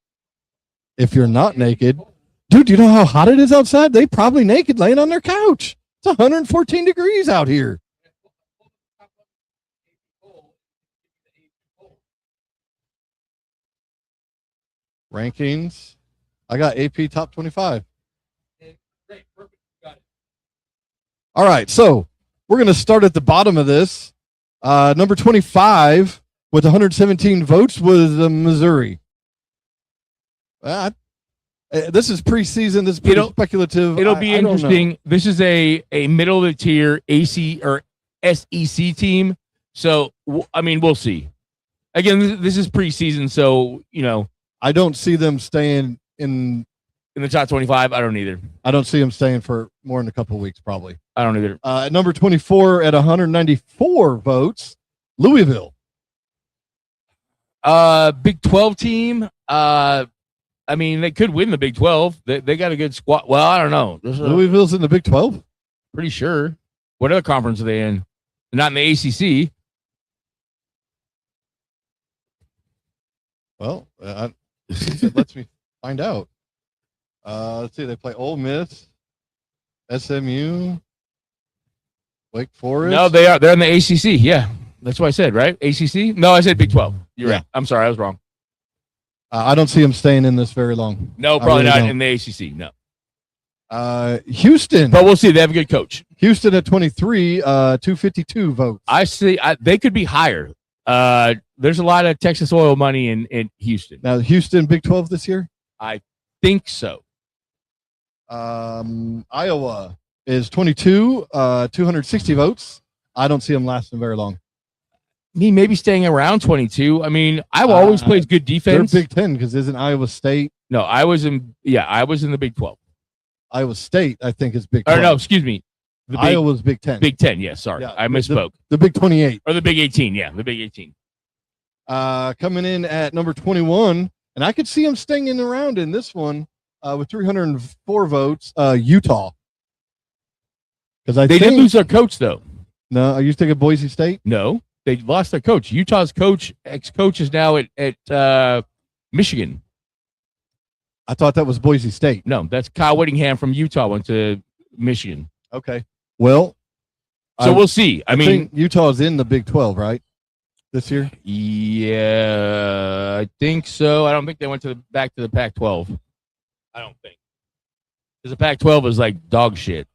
If you're not naked, dude, you know how hot it is outside? They probably naked laying on their couch. It's 114 degrees out here. Rankings. I got AP top 25. All right, so we're going to start at the bottom of this. Number 25 with 117 votes was Missouri. This is preseason. This is pretty speculative. It'll be interesting. This is a middle of the tier AC or SEC team. So, I mean, we'll see. Again, this is preseason, so, I don't see them staying in the top 25. I don't either. I don't see them staying for more than a couple of weeks, probably. I don't either. At number 24 at 194 votes, Louisville. Big 12 team. I mean, they could win the Big 12. They got a good squad. Well, I don't know. Louisville's in the Big 12? Pretty sure. What other conference are they in? They're not in the ACC. Well, it lets me find out. Let's see. They play Ole Miss, SMU, Wake Forest. No, they are. They're in the ACC. Yeah, that's what I said, right? ACC? No, I said Big 12. You're right. I'm sorry, I was wrong. I don't see them staying in this very long. No, probably not in the ACC. No. Houston. But we'll see. They have a good coach. Houston at 23, 252 votes. I see. They could be higher. There's a lot of Texas oil money in Houston. Now, Houston Big 12 this year? I think so. Iowa is 22, 260 votes. I don't see them lasting very long. He may be staying around 22. I mean, Iowa always plays good defense. They're Big 10 because isn't Iowa State? No, I was in the Big 12. Iowa State, I think, is Big 12. Or no, excuse me. Iowa's Big 10. Big 10, yes, sorry. Yeah, I misspoke. The Big 28. Or the Big 18, yeah, the Big 18. Coming in at number 21, and I could see them staying around in this one with 304 votes, Utah. Because they did lose their coach, though. No, are you thinking Boise State? No, they lost their coach. Utah's ex-coach is now at Michigan. I thought that was Boise State. No, that's Kyle Whittingham from Utah went to Michigan. Okay. Well, so we'll see. I mean, Utah's in the Big 12, right? This year? Yeah, I think so. I don't think they went back to the Pac-12. I don't think. Because the Pac-12 is like dog shit.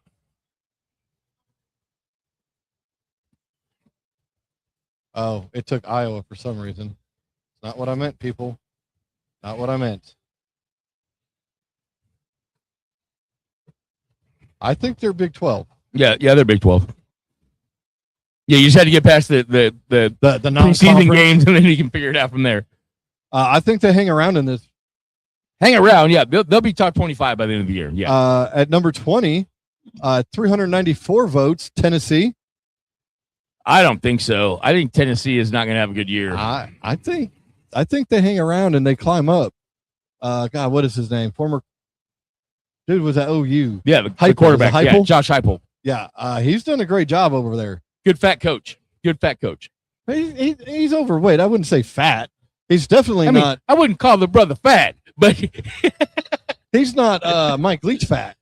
Oh, it took Iowa for some reason. It's not what I meant, people. Not what I meant. I think they're Big 12. Yeah, they're Big 12. Yeah, you just had to get past the preseason games, and then you can figure it out from there. I think they hang around in this. Hang around, yeah. They'll be top 25 by the end of the year. Yeah. At number 20, 394 votes, Tennessee. I don't think so. I think Tennessee is not going to have a good year. I think they hang around and they climb up. God, what is his name? Former dude was at OU. Yeah, the quarterback. Yeah, Josh Heupel. Yeah, he's done a great job over there. Good fat coach. He's overweight. I wouldn't say fat. He's definitely not. I wouldn't call the brother fat, but he's not Mike Leach fat.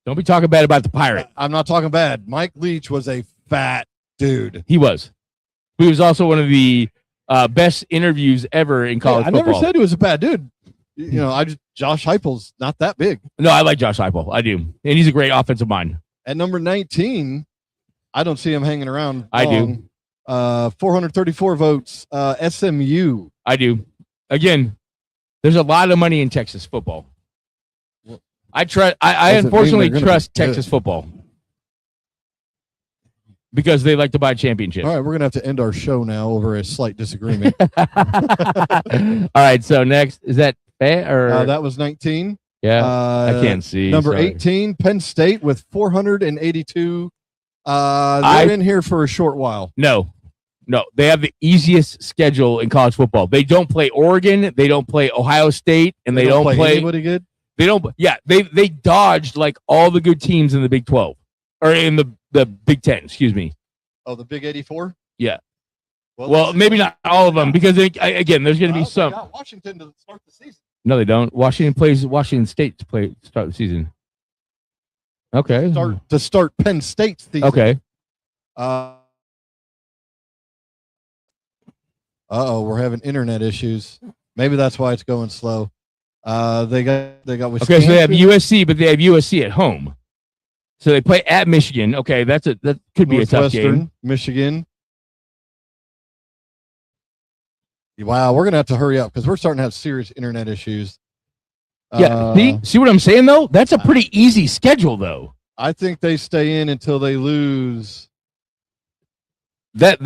Don't be talking bad about the Pirate. I'm not talking bad. Mike Leach was a fat dude. He was. He was also one of the best interviews ever in college football. I never said he was a bad dude. Josh Heupel's not that big. No, I like Josh Heupel. I do. And he's a great offensive mind. At number 19, I don't see him hanging around. I do. 434 votes. SMU. I do. Again, there's a lot of money in Texas football. I unfortunately trust Texas football because they like to buy championships. All right, we're gonna have to end our show now over a slight disagreement. All right, so next is that fair or that was 19. Yeah, I can't see. Number 18, Penn State with 482. They're in here for a short while. No, they have the easiest schedule in college football. They don't play Oregon, they don't play Ohio State, and they don't play anybody good. They don't. Yeah, they dodged like all the good teams in the Big 12 or in the Big 10. Excuse me. Oh, the Big 84. Yeah. Well, maybe not all of them because again, there's going to be some. They got Washington to start the season. No, they don't. Washington plays Washington State to start the season. Okay. To start Penn State's season. Okay. We're having internet issues. Maybe that's why it's going slow. They got Wisconsin. Okay, so they have USC, but they have USC at home. So they play at Michigan. Okay, that could be a tough game. Michigan. Wow, we're gonna have to hurry up because we're starting to have serious internet issues. Yeah, see what I'm saying though? That's a pretty easy schedule though. I think they stay in until they lose. That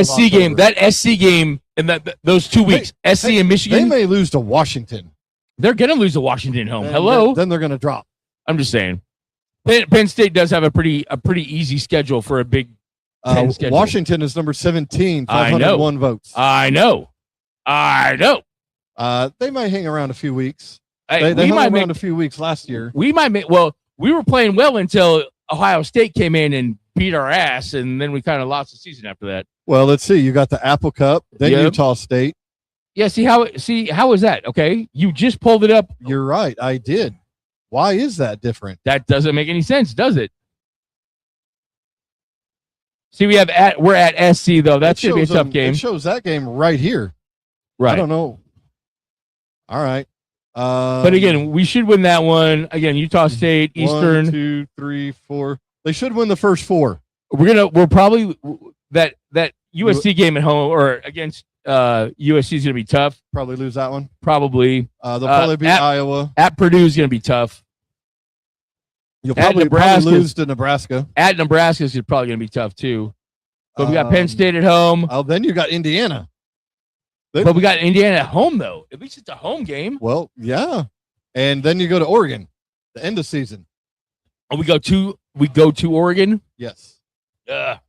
SC game, and those 2 weeks, SC and Michigan. They may lose to Washington. They're going to lose to Washington home. Then they're going to drop. I'm just saying. Penn State does have a pretty easy schedule for a Big 10 schedule. Washington is number 17, 501 votes. I know. They might hang around a few weeks. They hung around a few weeks last year. We were playing well until Ohio State came in and beat our ass, and then we kind of lost the season after that. Well, let's see. You got the Apple Cup, then Utah State. Yeah, how is that? Okay, you just pulled it up. You're right, I did. Why is that different? That doesn't make any sense, does it? See, we're at SC though. That should be a tough game. It shows that game right here. Right. I don't know. All right. But again, we should win that one. Again, Utah State, Eastern. 1, 2, 3, 4. They should win the first 4. We're probably that USC game at home or against USC is going to be tough. Probably lose that one. Probably. They'll probably beat Iowa. At Purdue is going to be tough. You'll probably lose to Nebraska. At Nebraska is probably going to be tough too. But we got Penn State at home. Oh, then you got Indiana. But we got Indiana at home though. At least it's a home game. Well, yeah. And then you go to Oregon, the end of season. Oh, we go to Oregon. Yes. I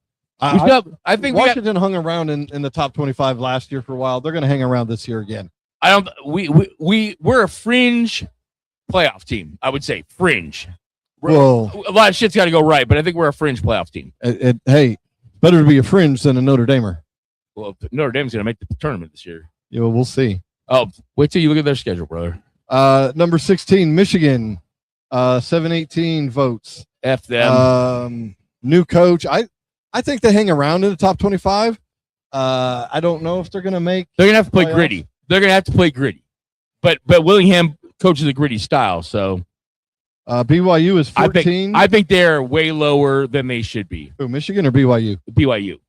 think Washington hung around in the top 25 last year for a while. They're going to hang around this year again. We're a fringe playoff team. I would say fringe. Well, a lot of shit's got to go right, but I think we're a fringe playoff team. Hey, better to be a fringe than a Notre Damer. Well, Notre Dame's going to make the tournament this year. Yeah, well, we'll see. Oh, wait till you look at their schedule, brother. Number 16, Michigan, 718 votes. F them. New coach. I think they hang around in the top 25. I don't know if they're going to make. They're going to have to play gritty. They're going to have to play gritty. But Willingham coaches a gritty style, so. BYU is 14. I think they're way lower than they should be. Who, Michigan or BYU? BYU.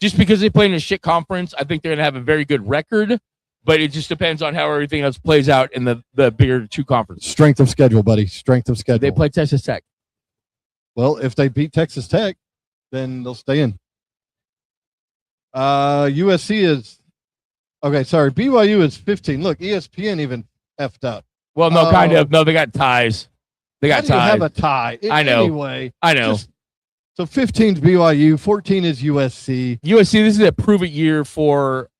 Just because they play in a shit conference, I think they're going to have a very good record, but it just depends on how everything else plays out in the bigger two conferences. Strength of schedule, buddy. Strength of schedule. They play Texas Tech. Well, if they beat Texas Tech, then they'll stay in. USC is okay. Sorry, BYU is 15. Look, ESPN even effed up. Well, no, kind of. No, they got ties. They got ties. Have a tie. I know. Anyway, I know. So 15 is BYU, 14 is USC. USC. This is a prove-it year for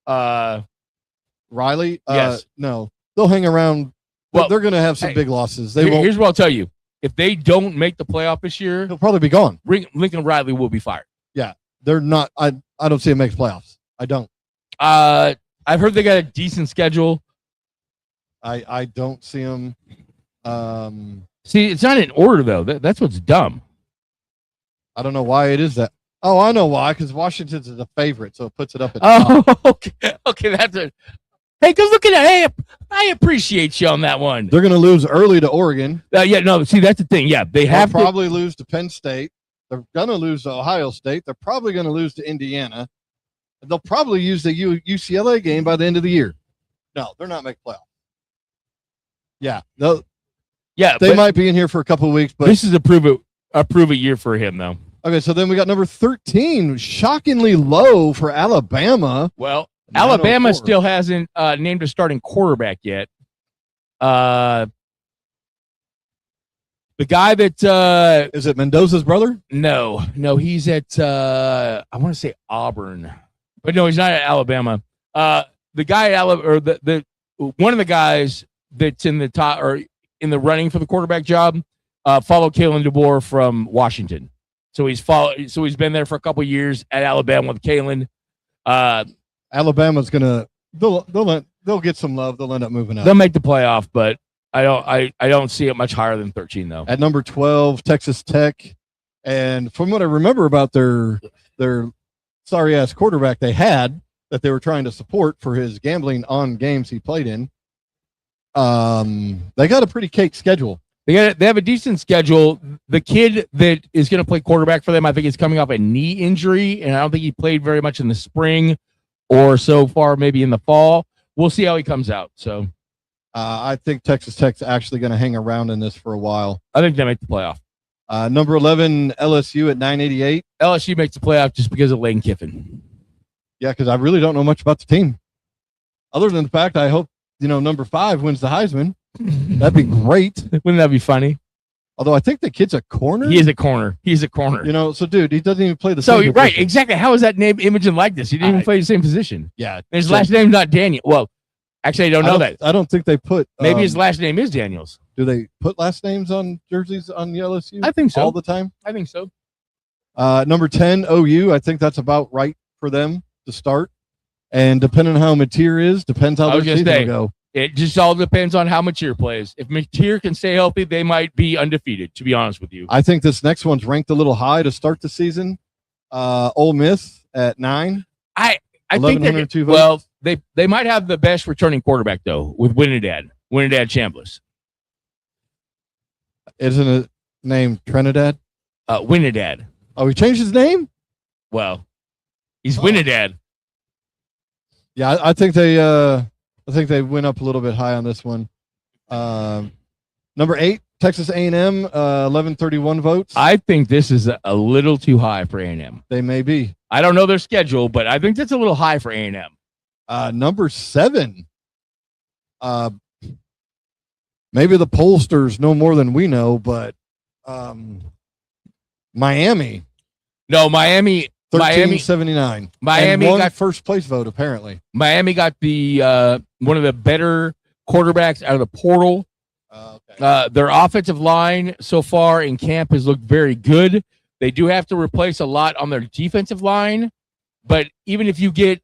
Riley. Yes. No, they'll hang around. Well, they're going to have some big losses. Here's what I'll tell you. If they don't make the playoff this year, he'll probably be gone. Lincoln Riley will be fired. Yeah, they're not. I don't see him make playoffs. I don't. I've heard they got a decent schedule. I don't see him. See, it's not in order though. That's what's dumb. I don't know why it is that. Oh, I know why. Because Washington's is a favorite, so it puts it up at the top. Okay. That's it. Hey, go look at that. Hey, I appreciate you on that one. They're going to lose early to Oregon. Yeah, no, see, that's the thing. Yeah, they have to probably lose to Penn State. They're going to lose to Ohio State. They're probably going to lose to Indiana. They'll probably use the UCLA game by the end of the year. No, they're not making playoffs. Yeah, they might be in here for a couple of weeks, but this is a prove it year for him, though. Okay, so then we got number 13, shockingly low for Alabama. Well, Alabama still hasn't named a starting quarterback yet. The guy that is it Mendoza's brother? No, he's at I want to say Auburn, but no, he's not at Alabama. The guy at Alabama, or the one of the guys that's in the top or in the running for the quarterback job, followed Kalen DeBoer from Washington. So he's been there for a couple of years at Alabama with Kalen. Alabama's gonna they'll get some love. They'll end up moving up. They'll make the playoff, but I don't see it much higher than 13 though. At number 12, Texas Tech, and from what I remember about their sorry ass quarterback they had that they were trying to support for his gambling on games he played in, they got a pretty cake schedule. They have a decent schedule. The kid that is going to play quarterback for them, I think, is coming off a knee injury, and I don't think he played very much in the spring or so far, maybe in the fall. We'll see how he comes out. So, I think Texas Tech's actually going to hang around in this for a while. I think they make the playoff. Number 11, LSU at 988. LSU makes the playoff just because of Lane Kiffin. Yeah, because I really don't know much about the team, other than the fact I hope number 5 wins the Heisman. That'd be great. Wouldn't that be funny? Although I think the kid's a corner. He is a corner. He's a corner. So dude, he doesn't even play the same position. Right, exactly. How is that name, image, and likeness? He didn't even play the same position. Yeah. His last name's not Daniel. Well, actually, I don't know that. I don't think they put. Maybe his last name is Daniels. Do they put last names on jerseys on the LSU? I think so. All the time? I think so. Number 10, OU. I think that's about right for them to start. And depending on how Mateer is, depends how their season will go. It just all depends on how Mateer plays. If Mateer can stay healthy, they might be undefeated, to be honest with you. I think this next one's ranked a little high to start the season. Ole Miss at 9. I think they might have the best returning quarterback, though, with Winidad Chambliss. Isn't it named Trinidad? Winidad. Oh, he changed his name? Well, he's Winidad. Yeah, I think they went up a little bit high on this one. Number 8, Texas A&M, 1131 votes. I think this is a little too high for A&M. They may be. I don't know their schedule, but I think that's a little high for A&M. Number 7, maybe the pollsters know more than we know, but Miami. No, Miami. 1379. Miami got first place vote, apparently. Miami got the one of the better quarterbacks out of the portal. Okay. Their offensive line so far in camp has looked very good. They do have to replace a lot on their defensive line, but even if you get,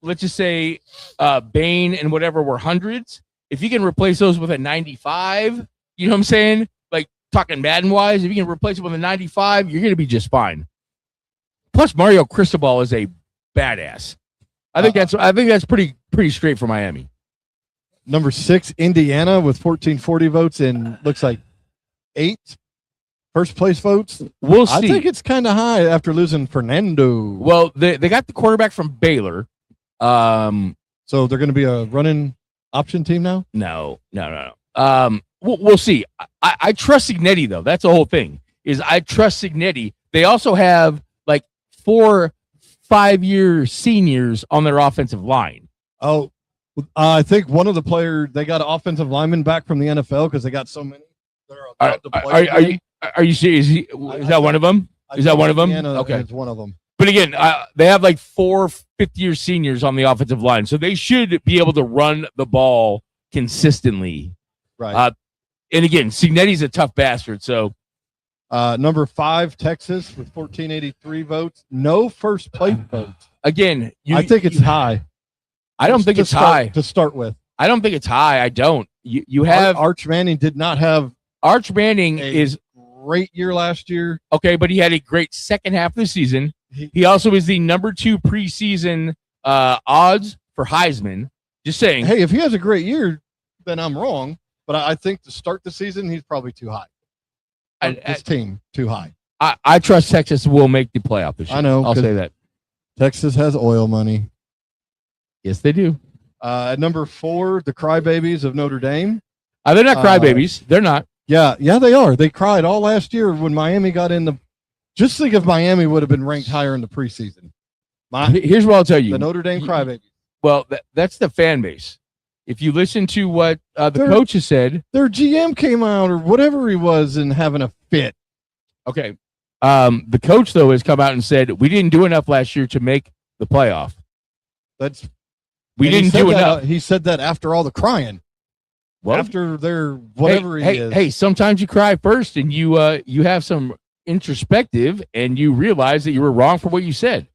let's just say, Bain and whatever were hundreds, if you can replace those with a 95, you know what I'm saying? Like talking Madden wise, if you can replace it with a 95, you're going to be just fine. Plus, Mario Cristobal is a badass. I think that's pretty straight for Miami. Number 6, Indiana with 1440 votes and looks like 8 first place votes. We'll see. I think it's kind of high after losing Fernando. Well, they got the quarterback from Baylor. So they're going to be a running option team now? No. We'll see. I trust Signetti, though. That's the whole thing. Is I trust Signetti. They also have 4 5-year seniors on their offensive line. Oh, I think one of the players, they got an offensive lineman back from the NFL because they got so many. Are you serious? Is that one of them? Is that one of them? Okay, it's one of them. But again, they have 4 5th-year seniors on the offensive line, so they should be able to run the ball consistently. Right. And again, Signetti's a tough bastard, so. Number 5, Texas with 1483 votes. No first place votes. Again, I think it's high. I don't think it's high to start with. I don't think it's high. I don't. You have Arch Manning did not have. Arch Manning is great year last year. Okay, but he had a great second half of the season. He also is the number 2 preseason odds for Heisman. Just saying. Hey, if he has a great year, then I'm wrong. But I think to start the season, he's probably too high. This team too high. I trust Texas will make the playoff this year. I know. I'll say that. Texas has oil money. Yes, they do. At number 4, the Crybabies of Notre Dame. They're not crybabies. They're not. Yeah, they are. They cried all last year when Miami got in the. Just think if Miami would have been ranked higher in the preseason. Here's what I'll tell you. The Notre Dame Crybabies. Well, that's the fan base. If you listen to what the coaches said, their GM came out or whatever he was and having a fit. Okay. The coach, though, has come out and said, we didn't do enough last year to make the playoff. We didn't do enough. He said that after all the crying. Well, after their whatever he is. Hey, sometimes you cry first and you have some introspective and you realize that you were wrong for what you said.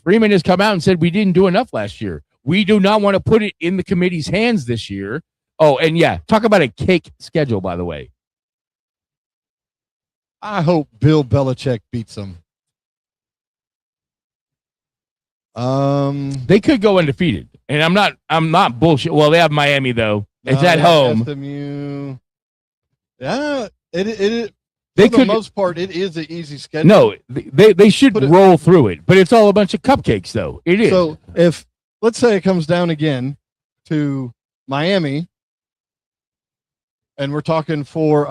Freeman has come out and said we didn't do enough last year. We do not want to put it in the committee's hands this year. Oh, and yeah, talk about a cake schedule, by the way. I hope Bill Belichick beats them. They could go undefeated, and I'm not bullshit. Well, they have Miami though. It's at home. SMU. Yeah, it they for the most part, it is an easy schedule. No, they should roll through it, but it's all a bunch of cupcakes, though. It is. So if let's say it comes down again to Miami, and we're talking for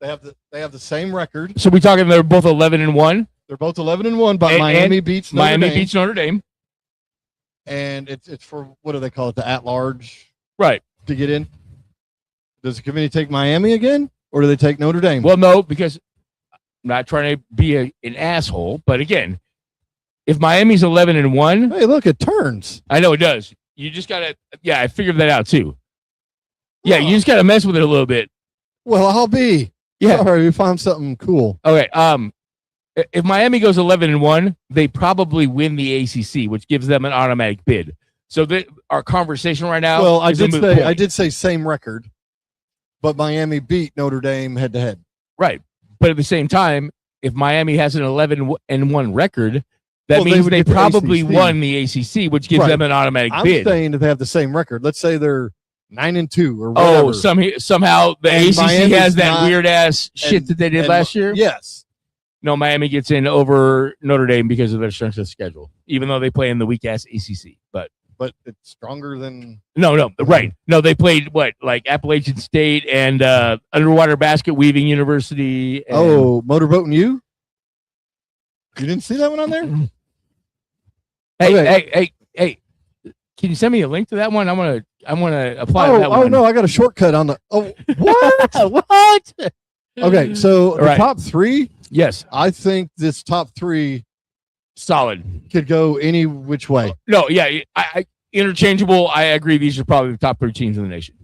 they have the same record. So we talking they're both 11-1. They're both 11-1, but Miami beats Notre Dame, and it's for what do they call it? The at-large, right? To get in. Does the committee take Miami again? Or do they take Notre Dame? Well, no, because I'm not trying to be an asshole, but again, if Miami's 11-1, hey, look, it turns. I know it does. You just gotta, I figured that out too. Yeah, you just gotta mess with it a little bit. Well, I'll be. Yeah, all right, we found something cool. Okay, if Miami goes 11-1, they probably win the ACC, which gives them an automatic bid. So our conversation right now. Well, I did say same record. But Miami beat Notre Dame head-to-head. Right. But at the same time, if Miami has an 11-1 record, that means they probably won the ACC, which gives them an automatic bid. I'm saying if they have the same record. Let's say they're 9-2 or whatever. Oh, somehow the ACC Miami's has that weird-ass shit that they did last year? Yes. No, Miami gets in over Notre Dame because of their strength of schedule, even though they play in the weak-ass ACC. But it's stronger than... No, right. No, they played, like Appalachian State and Underwater Basket Weaving University. And... Motorboating U? You didn't see that one on there? Hey, can you send me a link to that one? I want to apply that one. Oh, no, I got a shortcut on the... Oh, what? What? Okay, so the top 3? Yes. I think this top 3... Solid. Could go any which way. No, yeah, I interchangeable. I agree. These are probably the top 3 teams in the nation.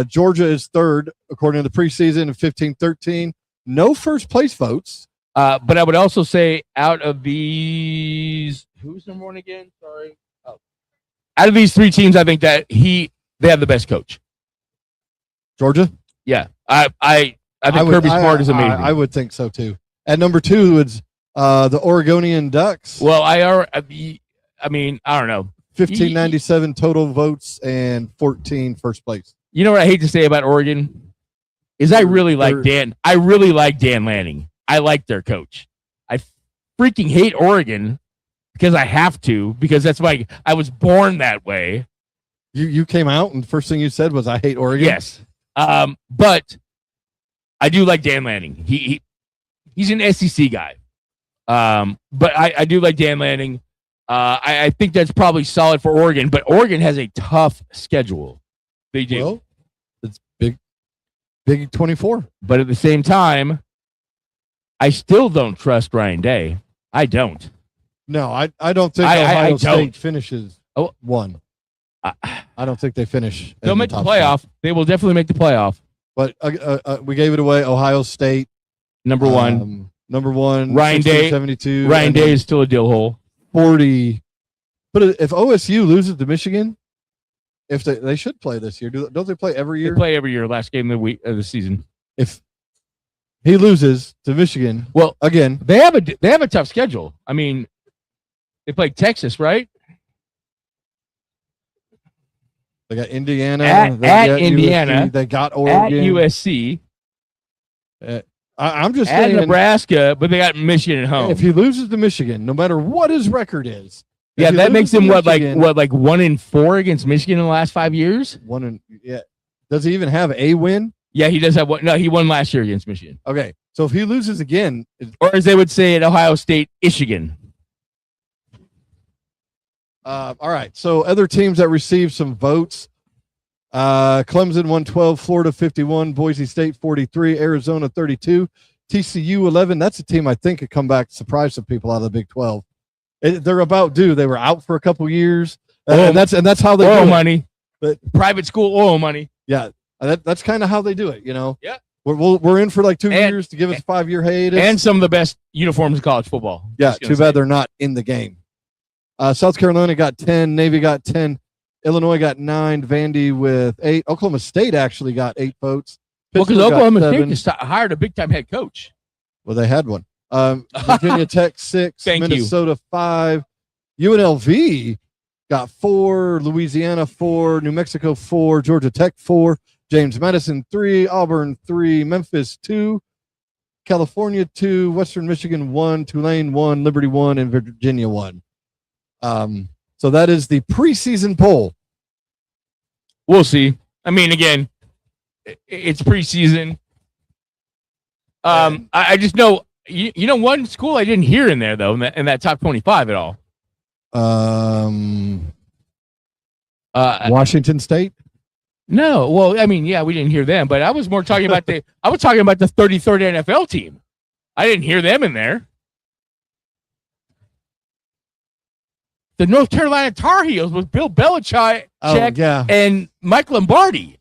Georgia is 3rd according to the preseason of 15-13. No first place votes. But I would also say out of these, who's number 1 again? Sorry. Out of these 3 teams, I think that they have the best coach. Georgia. Yeah, I think Kirby Smart is amazing. I would think so too. At number 2 is the Oregonian Ducks. Well, I mean, I don't know. 1597 total votes and 14 first place. You know what I hate to say about Oregon is I really like Dan Lanning. I like their coach. I freaking hate Oregon because I have to, because that's why I was born that way. You came out and the first thing you said was I hate Oregon. Yes. But I do like Dan Lanning. He's an SEC guy. But I do like Dan Lanning. I think that's probably solid for Oregon, but Oregon has a tough schedule. They do. Well, it's Big 24. But at the same time, I still don't trust Ryan Day. I don't. No, I don't think Ohio State finishes 1. I don't think they finish. They'll make the playoff. They will definitely make the playoff. But we gave it away. Ohio State. Number 1. Number 1. Ryan Day. 72. Ryan Day is still a deal hole. 40. But if OSU loses to Michigan, if they should play this year, don't they play every year? They play every year. Last game of the season. If he loses to Michigan, well, again, they have a tough schedule. I mean, they play Texas, right? They got Indiana. At got Indiana. USC, they got Oregon. At USC. I'm just at saying. Nebraska, but they got Michigan at home. If he loses to Michigan, no matter what his record is. Yeah, that makes him like 1-4 against Michigan in the last 5 years? Yeah. Does he even have a win? Yeah, he does have one. No, he won last year against Michigan. Okay. So if he loses again, or as they would say at Ohio State, Michigan. All right. So other teams that received some votes. Clemson 112, Florida 51, Boise State 43, Arizona 32, TCU 11. That's a team I think could come back, surprise some people out of the Big 12. They're about due. They were out for a couple years, and that's how they oil do money. But private school oil money. Yeah, that's kind of how they do it. Yeah. We're in for like 2 years to give us a 5-year hiatus, and some of the best uniforms in college football. Yeah, too bad they're not in the game. South Carolina got 10, Navy got 10. Illinois got 9, Vandy with 8. Oklahoma State actually got 8 votes. Well, because Oklahoma State just hired a big-time head coach. Well, they had one. Virginia Tech 6, Minnesota 5. UNLV got 4, Louisiana 4, New Mexico 4, Georgia Tech 4, James Madison 3, Auburn 3, Memphis 2, California 2, Western Michigan 1, Tulane 1, Liberty 1, and Virginia 1. So that is the preseason poll. We'll see. I mean, again, it's preseason. I just know, you know, one school I didn't hear in there, though, in that top 25 at all. Washington State? No. Well, I mean, yeah, we didn't hear them, but I was more talking about the 33rd NFL team. I didn't hear them in there. The North Carolina Tar Heels with Bill Belichick and Mike Lombardi.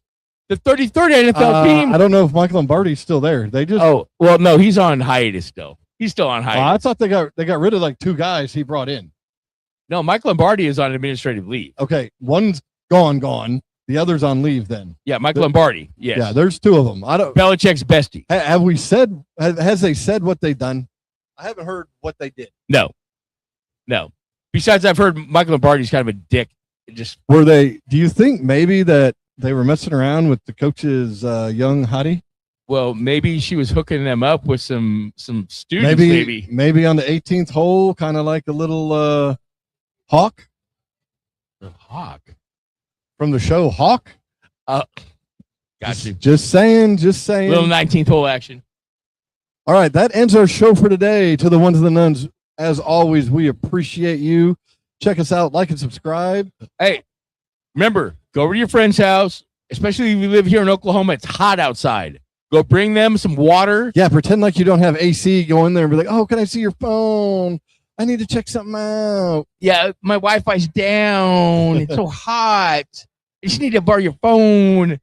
The 33rd NFL team. I don't know if Mike Lombardi's still there. They just. Oh, well, no, he's on hiatus still. He's still on hiatus. I thought they got rid of like 2 guys he brought in. No, Mike Lombardi is on administrative leave. Okay, one's gone. The other's on leave then. Yeah, Mike Lombardi. Yes. Yeah, there's 2 of them. Belichick's bestie. Have we said? Has they said what they've done? I haven't heard what they did. No. Besides, I've heard Mike Lombardi's kind of a dick. Were they? Do you think maybe that they were messing around with the coach's young hottie? Well, maybe she was hooking them up with some students. Maybe on the 18th hole, kind of like a little hawk. The hawk from the show Hawk. Gotcha. Just saying. Little 19th hole action. All right, that ends our show for today. To the ones and the nuns. As always, we appreciate you. Check us out, like and subscribe. Hey, remember, go over to your friend's house, especially if you live here in Oklahoma. It's hot outside. Go bring them some water. Yeah, pretend like you don't have AC. Go in there and be like, oh, can I see your phone? I need to check something out. Yeah, my Wi-Fi's down. It's so hot. You just need to borrow your phone.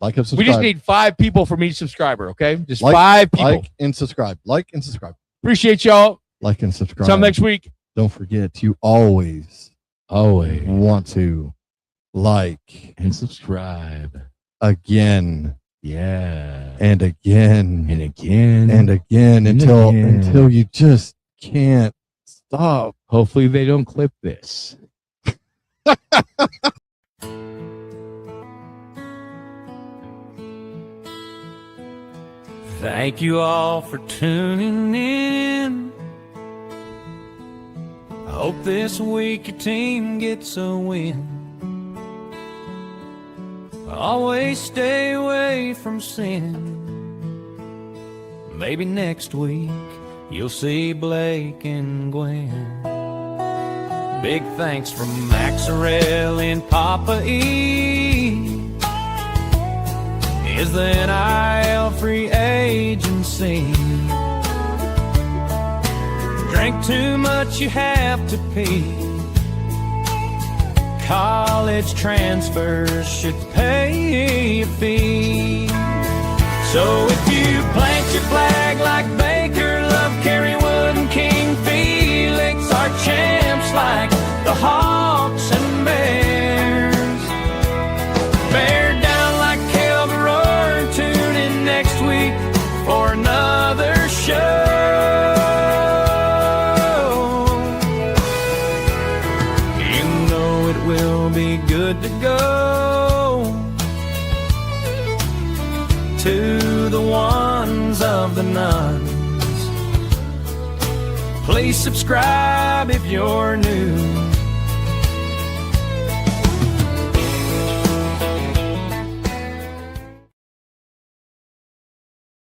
Like and subscribe. We just need 5 people from each subscriber, okay? Just 5 people. Like and subscribe. Appreciate y'all. Like and subscribe. Until next week. Don't forget, you always want to like and subscribe again. Yeah. And again. And again. And again until you just can't stop. Hopefully they don't clip this. Thank you all for tuning in. I hope this week your team gets a win. Always stay away from sin. Maybe next week you'll see Blake and Gwen. Big thanks from Maxarelli and Poppa is the NIL free agency. Drink too much, you have to pee. College transfers should pay a fee. So if you plant your flag like Baker, Love, Kerrywood, and King Felix, our champs like the Hawks and Bears. Bear down like Kelvin, tune in next week for another show. You know it will you'll be good to go. To the ones of the nuns, please subscribe if you're new.